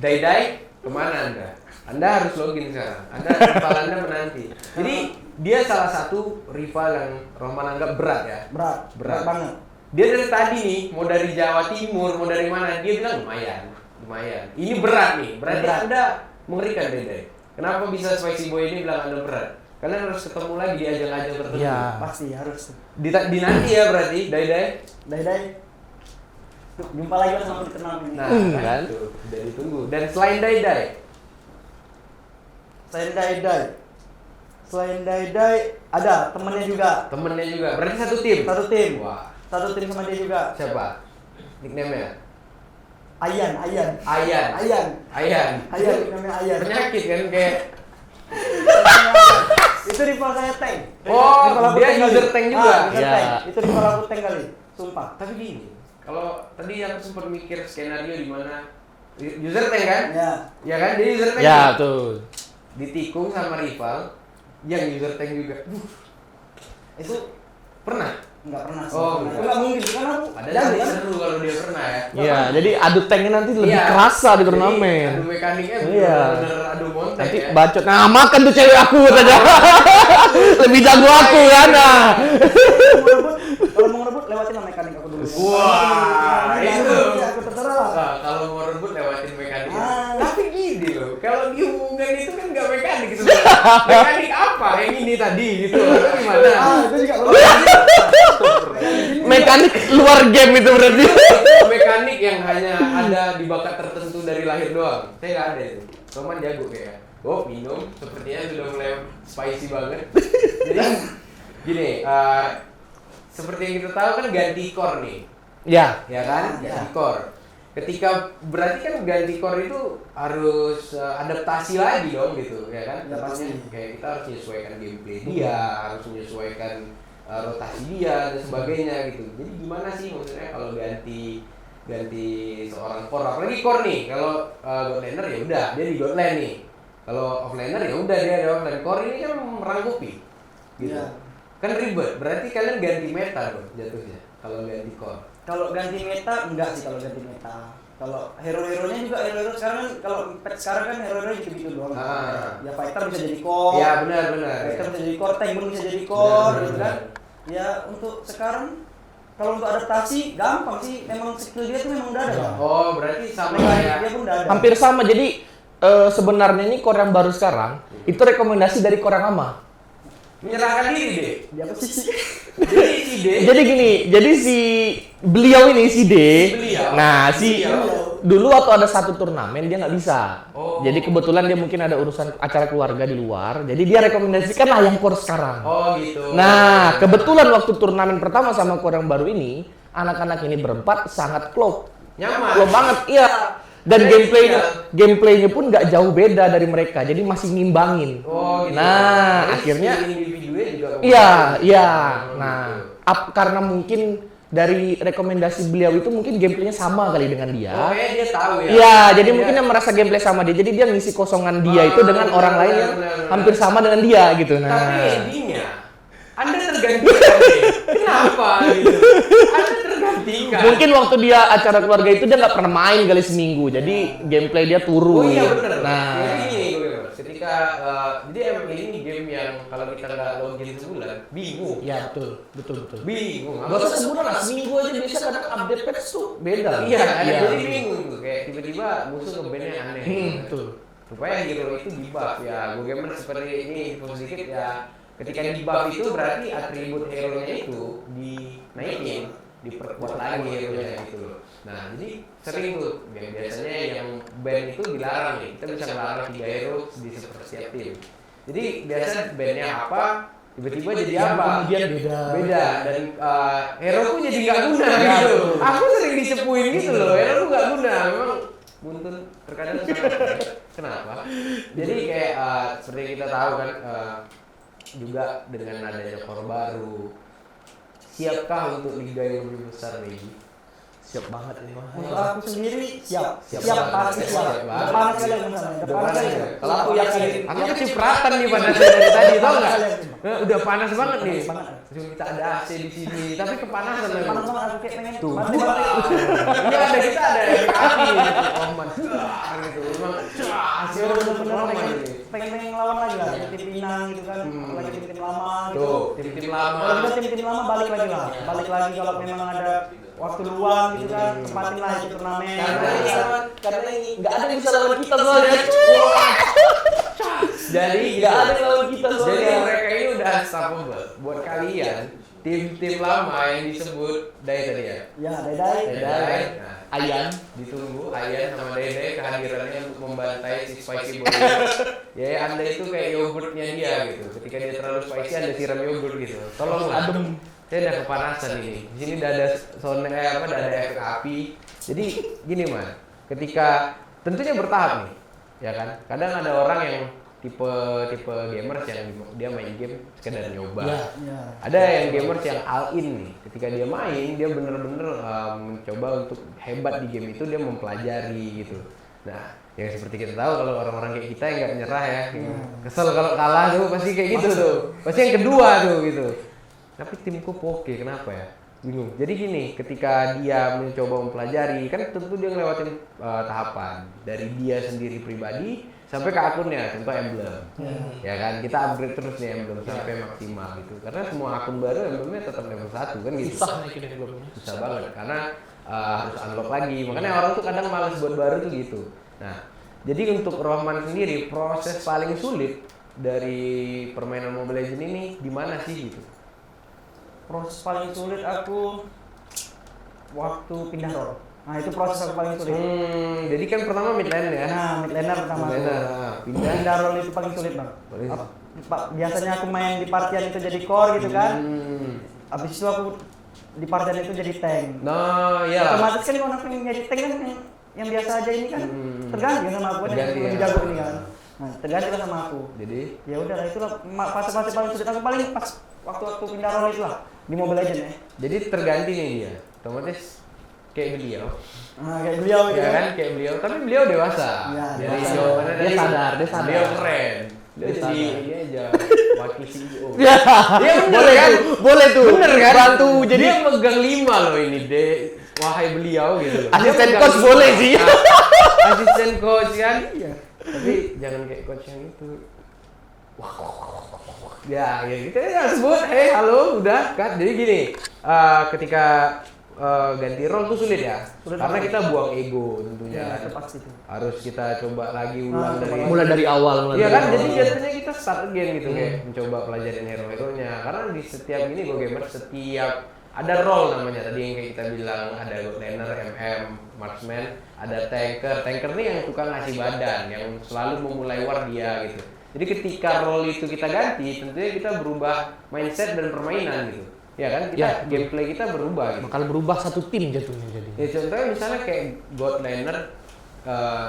Dai, kemana Anda? Anda harus login sekarang. Rival Anda menanti. Jadi dia salah satu rival yang Roman anggap berat ya. Berat banget. Dia dari tadi nih, mau dari Jawa Timur, mau dari mana, dia bilang lumayan. Ini berat nih, berarti Anda mengerikan Dai. Kenapa bisa Spicy Boy ini bilang Anda berat? Kalian harus ketemu lagi di ajang-ajang tertentu. Iya, pasti harus. Di nanti ya berarti, Dai. Jumpa lagi sama kenal ini. Nah, kan tuh, udah ditunggu. Dan selain Dai. Selain Dai ada temennya juga. Berarti satu tim. Wah. Satu tim sama dia juga. Siapa? Nickname-nya? Ayan. Namanya Ayan. Nickname-nya Ayan. Penyakit kan, kayak Itu rival saya tank. Oh, Rival aku dia tank user kali. tank juga? User Ya. tank. Itu rival aku tank kali. Sumpah. Tapi gini, kalau tadi yang sempat mikir skenario di mana user tank kan? Ya. Ya kan, dia user tank. Ya, tuh. Ditikung sama rival yang user tank juga. Itu pernah? Enggak pernah sih. Oh, Enggak mungkin kan aku. Padahal seru kalau dia pernah ya. Iya, jadi adu tanknya nanti lebih Iya. kerasa di Jadi, turnamen. adu mekaniknya Iya. bener-bener adu montek Nanti ya. bacot, nah makan tuh cewek aku saja. Lebih jago aku kan. Nah. Kalau mau ngerebut lewatin lah mekanik aku dulu. Wah, itu. Aku terserah. Nah, kalau mau rebut lewatin mekanik. Tapi gini loh, kalau di hubungan itu kan nggak mekanik gitu. Mekanik apa? Yang ini tadi gitu. Itu gimana? Itu juga Mekanik luar game itu berarti. Mekanik yang hanya ada di bakat tertentu dari lahir doang. Saya nggak ada itu. Roman jago kayak. Oh, minum. Sepertinya sudah mulai spicy banget. Jadi gini, seperti yang kita tahu kan ganti core nih. Ya. Ya kan? Ganti core. Ketika berarti kan ganti core itu harus adaptasi lagi dong gitu, ya kan? Ya, pasti. Kayak kita harus menyesuaikan gameplay dia, harus menyesuaikan rotasi dia dan sebagainya gitu. Jadi gimana sih maksudnya kalau ganti seorang core, apalagi core nih, kalau god laner ya udah dia di god lane nih. Kalau offlaner ya udah dia di offlane. Core ini kan merangkupi. Gitu. Iya. Kan ribet. Berarti kalian ganti meta dong jatuhnya kalau ganti core. Kalau ganti meta enggak sih kalau ganti meta. Kalau hero-heronya juga hero sekarang kan kalau pet sekarang kan hero-hero gitu-gitu doang. Ya fighter bisa jadi core. Ya benar. Fighter bisa jadi core, tank pun bisa jadi core Benar. gitu kan. Ya untuk sekarang kalau untuk adaptasi gampang sih, memang skill dia tuh memang udah ada. Bang. Oh, berarti sama Mekanik kayak dia pun udah ada. Hampir sama. Jadi sebenarnya ini core yang baru sekarang itu rekomendasi dari core yang lama. menyerahkan diri deh. Dia apa sih? Jadi si D. Jadi gini, jadi si beliau ini si D. Beliau. Nah, si Beliau. dulu waktu ada satu turnamen dia nggak bisa. Oh. Jadi kebetulan dia mungkin ada urusan acara keluarga di luar. Jadi dia rekomendasikan lah yang core sekarang. Oh gitu. Nah, kebetulan waktu turnamen pertama sama core yang baru ini, anak-anak ini berempat sangat klop. Nyaman. Klop banget, iya. Dan gameplaynya pun nggak jauh beda dari mereka. Jadi masih ngimbangin. Oh gitu. Nah, Jadi akhirnya si individunya juga iya. Nah, karena mungkin dari rekomendasi beliau itu mungkin gameplaynya sama kali dengan dia. Oh, kayak dia tahu ya. Iya, jadi mungkin dia merasa gameplay sama dia. Jadi dia ngisi kosongan dia itu dengan orang lain yang hampir sama dengan dia gitu. Nah. Tapi endingnya Anda tergantikan nih. Kenapa gitu? Anda tergantikan. Mungkin waktu dia acara keluarga itu dia nggak pernah main kali seminggu. Jadi gameplay dia turun. Oh iya benar. Nah. Jadi gini gue ketika jadi emang ini game yang kalau kita nggak login sebulan bingung. Ya betul. Bingung. Gak usah sebulan lah, seminggu aja bisa kadang update patch tuh beda. Iya, jadi bingung tuh kayak tiba-tiba musuh nge-ban-nya aneh. Betul. Supaya hero itu di-buff ya. Gue gamer seperti ini info sedikit ya. Ketika di-buff itu berarti atribut hero-nya itu dinaikin, diperkuat lagi hero-nya itu. Nah, jadi sering tuh biasanya yang ban itu dilarang nih. Kita bisa melarang 3 hero di setiap tim. Jadi biasa ban-nya apa, tiba-tiba jadi apa? Kemudian beda. Dan hero ku jadi nggak guna gitu. Aku sering dicepuin gitu loh, hero ku nggak guna. Memang buntun terkadang kenapa? Jadi kayak seperti kita tahu kan juga dengan adanya core baru, siapkah untuk liga yang lebih besar nih? Siap banget ini mah. Untuk aku sendiri siap pasti Siap siap. banget. Panas kali misalnya. Kalau aku yakin, aku kecipratan nih pada dari tadi, tau nggak? Udah panas banget nih. Cuma kita ada AC di sini, tapi kepanasan lagi. Panas banget aku kayak pengen Tuh. mati banget. Ini ada kita ada yang api gitu. Oman. Gitu. Emang hasil bener-bener ini. Pengen ngelawan lagi lah, tim Pinang gitu kan, lagi tim lama gitu. Tuh, tim-tim lama. Kalau kita tim lama balik lagi lah, kalau memang ada waktu luang gitu kan, tempatin lah itu turnamen. Karena ini nggak ada yang bisa lawan kita soalnya. Jadi Nggak ada yang lawan kita Jadi soalnya. mereka ini udah unstoppable. Buat kalian, tim-tim lama yang disebut Dai tadi ya. Ya, Dai. Nah, Ayan. ditunggu Ayan sama Dai kehadirannya untuk membantai si spicy boy. Ya, Anda itu kayak yogurtnya dia gitu. Ketika dia terlalu spicy, Anda siram yogurt gitu. Tolong adem. Saya udah kepanasan ini. Di sini udah ada udah ada efek api. Jadi gini man, ketika tentunya bertahap nih, ya kan. Kadang ada orang yang tipe gamers yang dia main game sekedar nyoba. Ya. Ada yang gamers yang all in nih. Ketika dia main, dia bener-bener mencoba untuk hebat di game itu, dia mempelajari gitu. Nah, yang seperti kita tahu kalau orang-orang kayak kita yang nggak nyerah ya, kesel kalau kalah tuh pasti kayak gitu tuh. Pasti yang kedua tuh gitu. Tapi timku oke, kenapa ya? Bingung. Jadi gini, ketika dia mencoba mempelajari, kan tentu dia ngelewatin tahapan dari dia sendiri pribadi sampai ke akunnya, contoh emblem. Ya kan, kita upgrade terus nih emblem sampai maksimal gitu. Karena semua akun baru emblemnya tetap level 1 kan gitu. Susah naikin emblemnya. Susah banget karena harus unlock lagi. Makanya orang tuh kadang malas buat baru tuh gitu. Nah, jadi untuk Rohman sendiri proses paling sulit dari permainan Mobile Legends ini di mana sih gitu? Proses paling sulit aku waktu pindah role. Nah itu proses aku paling sulit. Jadi kan pertama mid lane ya? Nah mid laner pertama. Pindah role itu paling sulit bang. Biasanya aku main di partian itu jadi core gitu kan. Abis itu aku di partian itu jadi tank. Nah iya. Otomatis kan kalau aku jadi tank kan yang biasa aja ini kan terganti sama aku kan yang lebih jago ini kan. Nah terganti lah sama aku. Jadi ya udahlah itulah fase-fase paling sulit aku paling pas waktu aku pindah role itu lah di Mobile Legends ya. Jadi terganti nih dia. Otomatis kayak beliau. Kayak beliau gitu. Ya kan kayak beliau, tapi beliau dewasa. Ya, dia sadar. Beliau keren. Dia jadi ini aja wakil CEO. Ya, boleh kan? Boleh tuh. Bener kan? Bantu jadi dia megang 5 loh ini deh. Wahai beliau gitu. Asisten coach boleh sih. Asisten coach kan? Iya. Tapi jangan kayak coach yang itu. Ya gitu ya sebut, halo, udah kan. Jadi gini, ketika ganti role tuh sulit ya, karena kita buang ego tentunya. Harus kita coba lagi ulang mulai dari awal. Iya kan, jadi biasanya kita start again gitu kayak mencoba pelajarin hero-heronya. Karena di setiap ini Go Gamer setiap ada role namanya tadi yang kayak kita bilang, ada God Laner, MM, Marksman, ada tanker. Tanker nih yang tukang ngasih badan, yang selalu memulai war dia gitu. Jadi ketika role itu kita ganti, tentunya kita berubah mindset dan permainan gitu. Ya kan, gameplay kita berubah gitu. Bakal berubah satu tim jatuhnya jadi. Ya contohnya misalnya kayak God Laner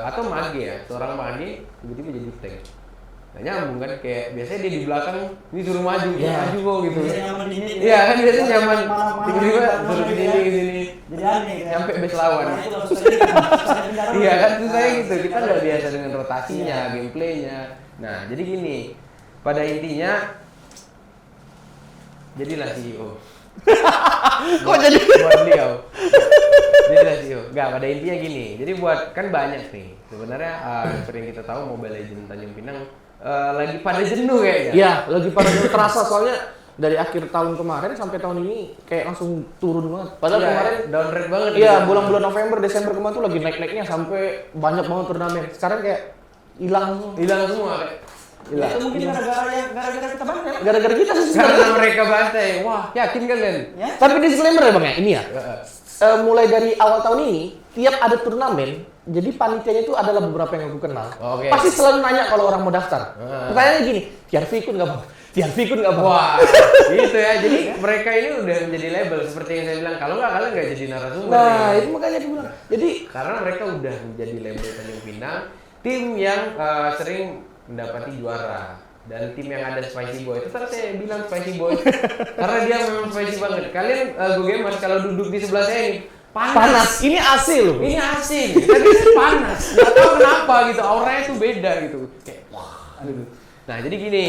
atau mage ya, seorang mage tiba-tiba jadi tank. Nah nyambung kan, kayak biasanya dia di belakang, ini suruh maju, maju kok gitu. Iya kan biasanya nyaman, tiba-tiba suruh kesini. Jadi aneh kan? Sampai base lawan. Iya kan, susah gitu, kita nggak biasa dengan rotasinya, gameplaynya. Nah jadi gini, pada intinya jadilah CEO. Kok jadi? Buat beliau. Jadilah CEO. Enggak, pada intinya gini. Jadi buat kan banyak nih. Sebenarnya sering kita tahu Mobile Legends Tanjung Pinang lagi pada jenuh kayaknya. Iya, lagi pada jenuh terasa soalnya dari akhir tahun kemarin sampai tahun ini kayak langsung turun banget. Padahal kemarin downgrade banget. Iya, bulan-bulan November, Desember kemarin tuh lagi naik-naiknya sampai banyak banget turnamen. Sekarang kayak hilang semua kayak. Itu mungkin gara-gara kita banyak. Gara-gara kita sih. Karena mereka bantai. Wah, yakin kalian? Ya? Tapi disclaimer ya Bang ya, ini ya. Mulai dari awal tahun ini, tiap ada turnamen, jadi panitianya itu adalah beberapa yang aku kenal. Oke. Pasti selalu nanya kalau orang mau daftar. Pertanyaannya gini, Tiarvi ikut nggak Bang? Tiarvi ikut nggak Bang? Wah, gitu ya. Jadi mereka ini udah menjadi label seperti yang saya bilang. Kalau nggak kalian nggak jadi narasumber. Nah, itu makanya aku bilang. Jadi karena mereka udah menjadi label Tanjung Pinang, tim yang sering mendapati juara. Dan tim yang ada Spicy Boy, itu tadi saya bilang Spicy Boy karena dia memang spicy banget. Kalian Go Gamers kalau duduk di sebelah saya ini panas. Ini AC loh. Ini AC. Tapi panas. Nggak tahu kenapa gitu. Auranya tuh beda gitu. Kayak wah. Aduh. Nah jadi gini,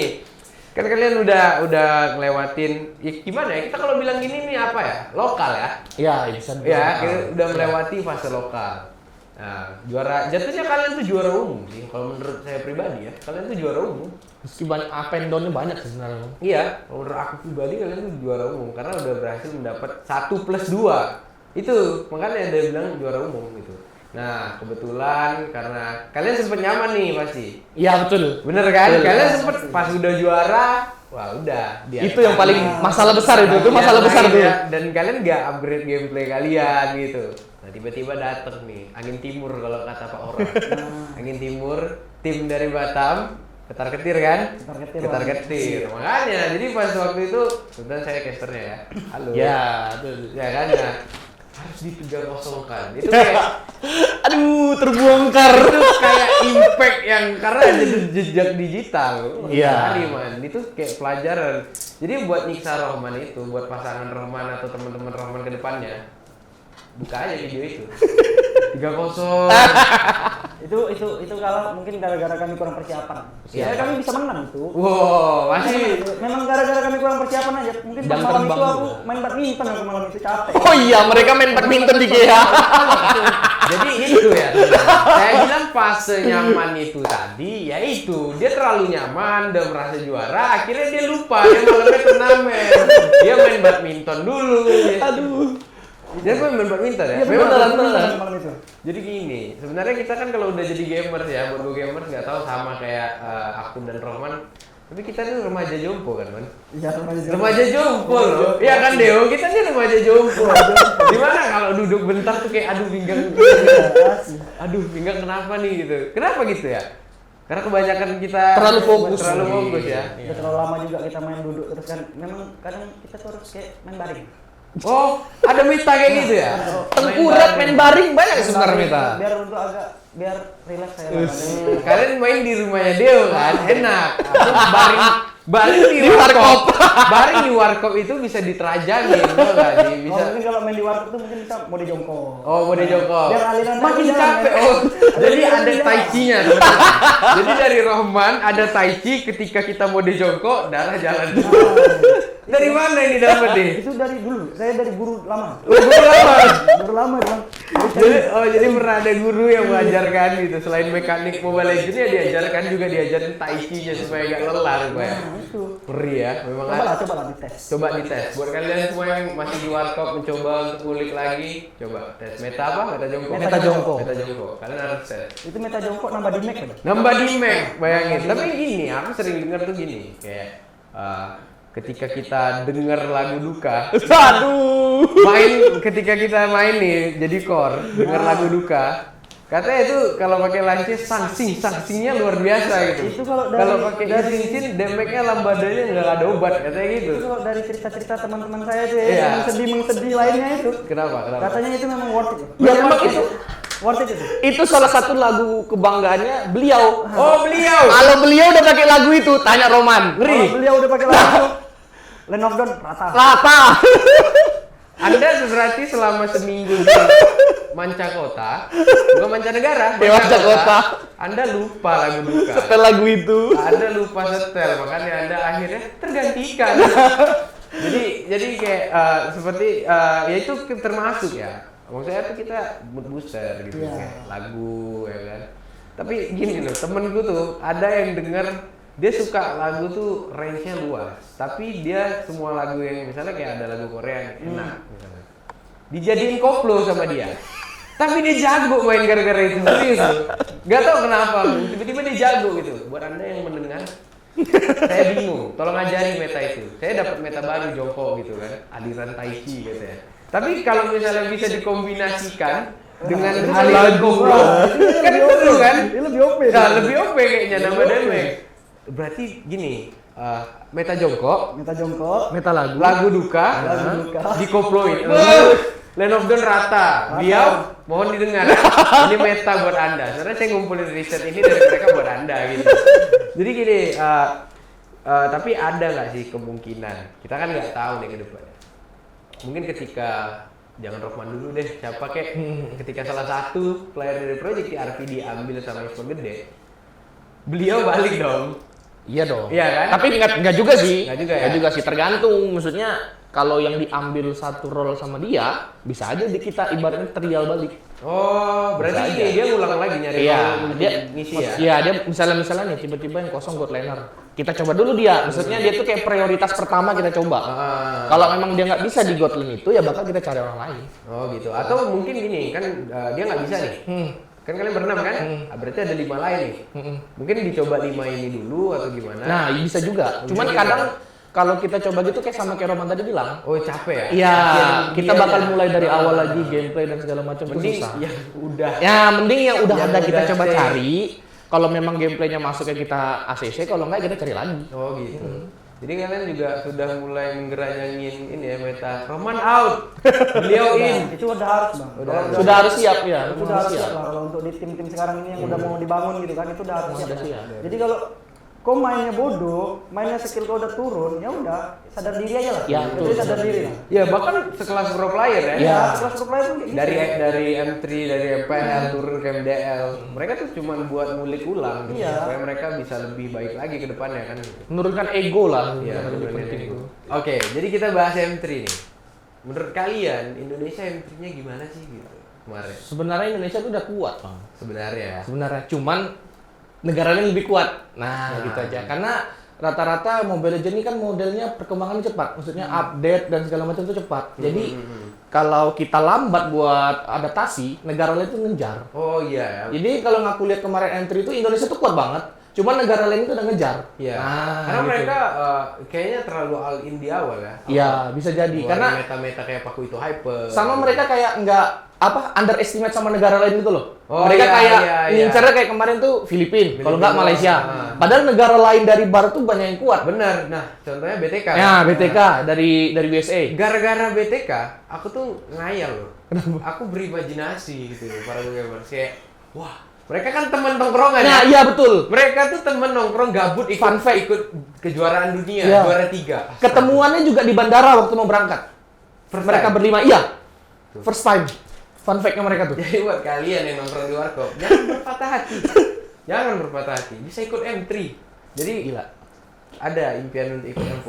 kan kalian udah ngelewatin. Ya, gimana ya? Kita kalau bilang gini nih apa ya? Lokal ya. Iya bisa. Ya, kita udah melewati fase lokal. Nah, juara jatuhnya kalian tuh juara umum sih. Kalau menurut saya pribadi ya, kalian tuh juara umum. Meski banyak up and down-nya banyak sebenarnya. Iya, kalau menurut aku pribadi kalian tuh juara umum karena udah berhasil mendapat 1+2. Itu makanya ada bilang juara umum gitu. Nah, kebetulan karena kalian sempet nyaman nih pasti. Iya, betul. Bener kan? Betul. Kalian sempet pas udah juara, wah udah. Itu yang paling masalah besar itu masalah besar tuh. Dan kalian nggak upgrade gameplay kalian gitu. Nah tiba-tiba dateng nih angin timur kalau kata Pak Orang. Angin timur, tim dari Batam, ketar-ketir kan? Ketar-ketir. Makanya jadi pas waktu itu kebetulan saya casternya ya. Halo. Ya, Ya kan. Nah, harus di-3-0-kan. Itu kayak aduh, terbongkar. itu kayak impact yang karena ada jejak digital. Iya. Man. Itu kayak pelajaran. Jadi buat nyiksa Rohman itu, buat pasangan Rohman atau teman-teman Rohman ke depannya, buka aja video itu. 3-0. itu kalau mungkin gara-gara kami kurang persiapan. Iya. Kami bisa menang itu. Wow, masih Memang gara-gara kami kurang persiapan aja. Mungkin pas Jam malam itu terbang aku main badminton aku malam itu capek. Oh iya, mereka main badminton di GH. jadi itu ya. Saya bilang fase nyaman itu tadi, ya itu dia terlalu nyaman, udah merasa juara, akhirnya dia lupa dia malamnya turnamen. Dia main badminton dulu. Aduh. Dia main badminton ya? Iya, Memang beneran malam itu. Jadi gini, sebenarnya kita kan kalau udah jadi gamers ya, buat gue gamers nggak tahu sama kayak aku dan Rohman, tapi kita tuh remaja jompo kan, Man? Iya, Remaja jompo loh. Iya kan Deo, kita nih remaja jompo. Dimana kalau duduk bentar tuh kayak aduh pinggang. Aduh pinggang kenapa nih gitu. Kenapa gitu ya? Karena kebanyakan kita Terlalu fokus ya. Udah terlalu lama juga kita main duduk terus kan. Memang kadang kita tuh harus kayak main baring. Oh, ada meta kayak gitu ya? Tengkurap main baring banyak sebenarnya meta. Biar relax saya. Kalian main di rumahnya Deo kan, enak. Baring di warkop. Baring di warkop itu bisa diterajangin, bisa. Mungkin kalau main di warkop tuh mungkin kita mode jongkok. Oh, mode jongkok. Biar aliran makin capek. Oh, jadi ada tai chi-nya. Jadi dari Rohman ada tai chi ketika kita mode jongkok, darah jalan. Dari mana ini dapat nih? Itu dari dulu. Saya dari guru lama. Guru lama. Bang. Jadi pernah ada guru yang mengajarkan gitu. Selain mekanik Mobile Legends ya diajarin tai chi-nya supaya gak lelah rupanya. Itu. Ngeri ya, memang Coba dites. Coba dites. Buat kalian semua yang masih di warkop mencoba untuk kulik lagi, coba tes meta apa? Meta jongkok. Meta jongkok. Meta jongkok. Kalian harus tes. Itu meta jongkok nambah di Mac kan? Nambah di Mac, bayangin. Tapi gini, aku sering dengar tuh gini, kayak ketika kita dengar lagu duka, ketika kita main nih jadi core, dengar lagu duka, katanya itu kalau pakai lance sangsingnya luar biasa gitu. Itu kalau pakai cincin, damage-nya lambadanya nggak ada obat, katanya gitu. Itu kalau dari cerita-cerita teman-teman saya tuh ya, yang sedih lainnya itu. Kenapa? Katanya itu memang worth it. Ya memang itu. Worth it itu. Itu salah satu lagu kebanggaannya beliau. Oh, beliau. Kalau beliau udah pakai lagu itu, tanya Roman. Kalau beliau udah pakai lagu itu, Land of Dawn rata. Anda berarti selama seminggu di Mancakota, bukan mancanegara, Mancakota. Anda lupa lagu duka. Setel lagu itu. Anda lupa setel, makanya Anda akhirnya tergantikan. jadi kayak seperti ya itu termasuk ya. Maksudnya tuh kita mood booster gitu, kayak lagu ya kan. Tapi gini loh, temenku tuh ada yang denger dia suka lagu tuh range-nya luas, tapi dia semua lagu yang misalnya kayak ada lagu Korea yang enak misalnya, dijadiin koplo sama dia. Tapi dia jago main gara-gara itu, serius loh. Gak tau kenapa, tiba-tiba dia jago gitu. Buat Anda yang mendengar, saya bingung, tolong ajari meta itu. Saya dapat meta baru jongkok gitu kan, aliran tai chi gitu ya. Tapi kalau misalnya bisa dikombinasikan dengan aliran koplo, kan seru kan? Lebih OP. Nah, lebih OP kayaknya nambah damage. Berarti gini, meta jongkok, meta lagu duka, dikoploin. Land of Dawn rata, Biau mohon didengar. Ini meta buat Anda. Sebenarnya saya ngumpulin riset ini dari mereka buat Anda gitu. Jadi gini, tapi ada nggak sih kemungkinan? Kita kan nggak tahu nih ke depannya. Mungkin ketika jangan Rohman dulu deh, siapa kek? Ketika salah satu player dari Project TRP diambil sama e-sport gede, beliau balik dong. Iya dong. Iya kan? Tapi nggak juga sih. Nggak juga sih. Tergantung. Maksudnya kalau yang diambil satu role sama dia, bisa aja kita ibaratnya trial balik. Oh, berarti dia ngulang lagi nyari dia ngisi ya? Iya, dia misalnya nih tiba-tiba yang kosong God laner. Kita coba dulu dia. Maksudnya dia tuh kayak prioritas pertama kita coba. Kalau memang dia nggak bisa di God lane itu, ya bakal kita cari orang lain. Oh gitu. Atau mungkin gini, kan dia nggak bisa nih. Kan kalian berenam kan? Berarti ada 5 lain nih. Mungkin dicoba 5 ini dulu atau gimana? Nah, bisa juga. Cuman kadang kalau kita coba gitu kayak sama kayak Roman tadi bilang. Oh, capek ya? Iya, kita bakal mulai dari awal lagi gameplay dan segala macam. Mending susah. yang udah. Ya, mending yang udah ada kita coba cari. Kalau memang gameplaynya masuk ya kita ACC, kalau enggak kita cari lagi. Oh gitu. Jadi kalian juga sudah mulai menggeranyangin ini ya meta Roman out, beliau in. Itu udah harus bang. Sudah harus siap ya. Itu udah harus siap lah. Kalau untuk di tim-tim sekarang ini yang udah mau dibangun gitu kan, itu udah harus siap. Jadi kalau kau mainnya bodoh, mainnya skill kau udah turun, ya udah sadar diri aja lah. Ya, Jadi sadar diri lah. Ya bahkan sekelas pro player ya. Ya, sekelas pro player pun kayak gitu. Dari M3, dari MPL turun ke MDL, mereka tuh cuma buat ngulik ulang gitu, supaya mereka bisa lebih baik lagi ke depannya kan. Menurunkan ego lah. Iya, lebih penting itu. Oke, jadi kita bahas M3 nih. Menurut kalian Indonesia M3-nya gimana sih gitu kemarin? Sebenarnya Indonesia tuh udah kuat, Bang. Sebenarnya. Cuman negara lain lebih kuat. Nah, gitu aja. Karena rata-rata Mobile Legends ini kan modelnya perkembangannya cepat. Maksudnya update dan segala macam itu cepat. Jadi kalau kita lambat buat adaptasi, negara lain itu ngejar. Oh iya. Jadi kalau aku lihat kemarin M3 itu Indonesia tuh kuat banget. Cuman negara lain itu udah ngejar. Iya. Nah, karena gitu. mereka kayaknya terlalu all in di awal ya. Iya, bisa jadi. Karena meta-meta kayak Paku itu hyper. sama mereka kayak nggak underestimate sama negara lain gitu loh. Oh, mereka iya, kayak iya. ngincarnya kayak kemarin tuh Filipina, kalau nggak Malaysia. Padahal negara lain dari barat tuh banyak yang kuat. Bener. Nah, contohnya BTK. Ya, BTK dari USA. Gara-gara BTK, aku tuh ngayal loh. Aku berimajinasi gitu loh para gamers kayak wah, mereka kan teman nongkrongan. Nah, ya? iya betul. Mereka tuh temen nongkrong gabut ikut kejuaraan dunia, Iya. juara 3. Ketemuannya juga di bandara waktu mau berangkat. Mereka berlima, iya. First time. Fun fact-nya mereka tuh. Jadi buat kalian yang nongkrong di warkop, jangan berpatah hati. Jangan berpatah hati. Bisa ikut M3. Jadi Gila. ada impian untuk ikut M4.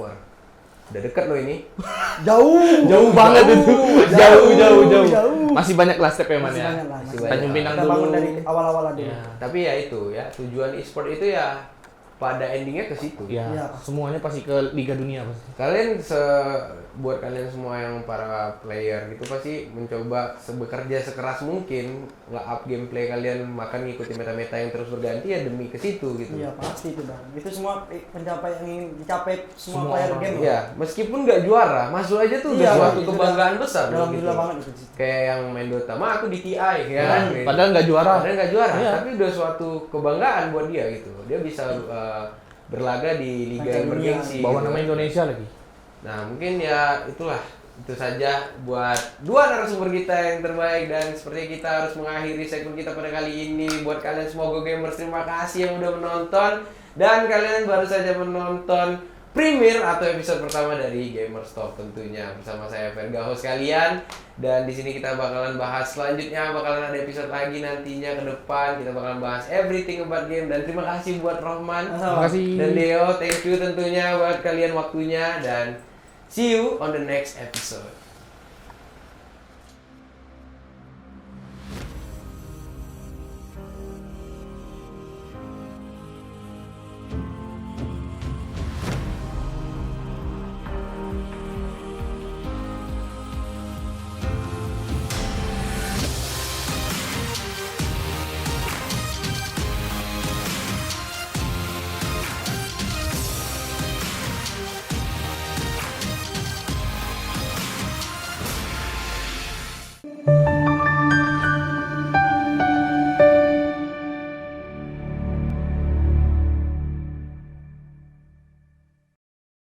Udah deket loh ini. Jauh banget itu. Jauh. Masih banyak lah step ya, Man, ya. Masih Tanjung Pinang Kita dulu. bangun dari awal-awal aja. Iya. Tapi ya itu ya, tujuan e-sport itu ya pada endingnya ke situ. Iya, semuanya pasti ke Liga Dunia pasti. Kalian buat kalian semua yang para player gitu pasti mencoba bekerja sekeras mungkin nge-up gameplay kalian, makan ngikutin meta-meta yang terus berganti ya demi ke situ gitu. Iya pasti itu bang. Itu semua pencapaian yang ingin dicapai semua player orang. game. Iya, meskipun nggak juara, masuk aja tuh udah Iya, suatu itu kebanggaan besar loh, alhamdulillah banget itu. Kayak yang main Dota, mah aku di TI ya kan. Padahal nggak juara. Padahal nggak juara, Iya. tapi udah suatu kebanggaan buat dia gitu. Dia bisa berlaga di liga yang bergengsi. Bawa gitu. nama Indonesia lagi. Nah, mungkin ya itulah. Itu saja buat dua narasumber kita yang terbaik, dan seperti kita harus mengakhiri segmen kita pada kali ini. Buat kalian semua Go Gamers, terima kasih yang udah menonton, dan kalian baru saja menonton premiere atau episode pertama dari Gamers Talk tentunya bersama saya Verga, host kalian. Dan di sini kita bakalan bahas selanjutnya, bakalan ada episode lagi nantinya ke depan. Kita bakalan bahas everything about game. Dan terima kasih buat Rohman, Terima kasih. dan Deo, thank you tentunya buat kalian waktunya, dan see you on the next episode.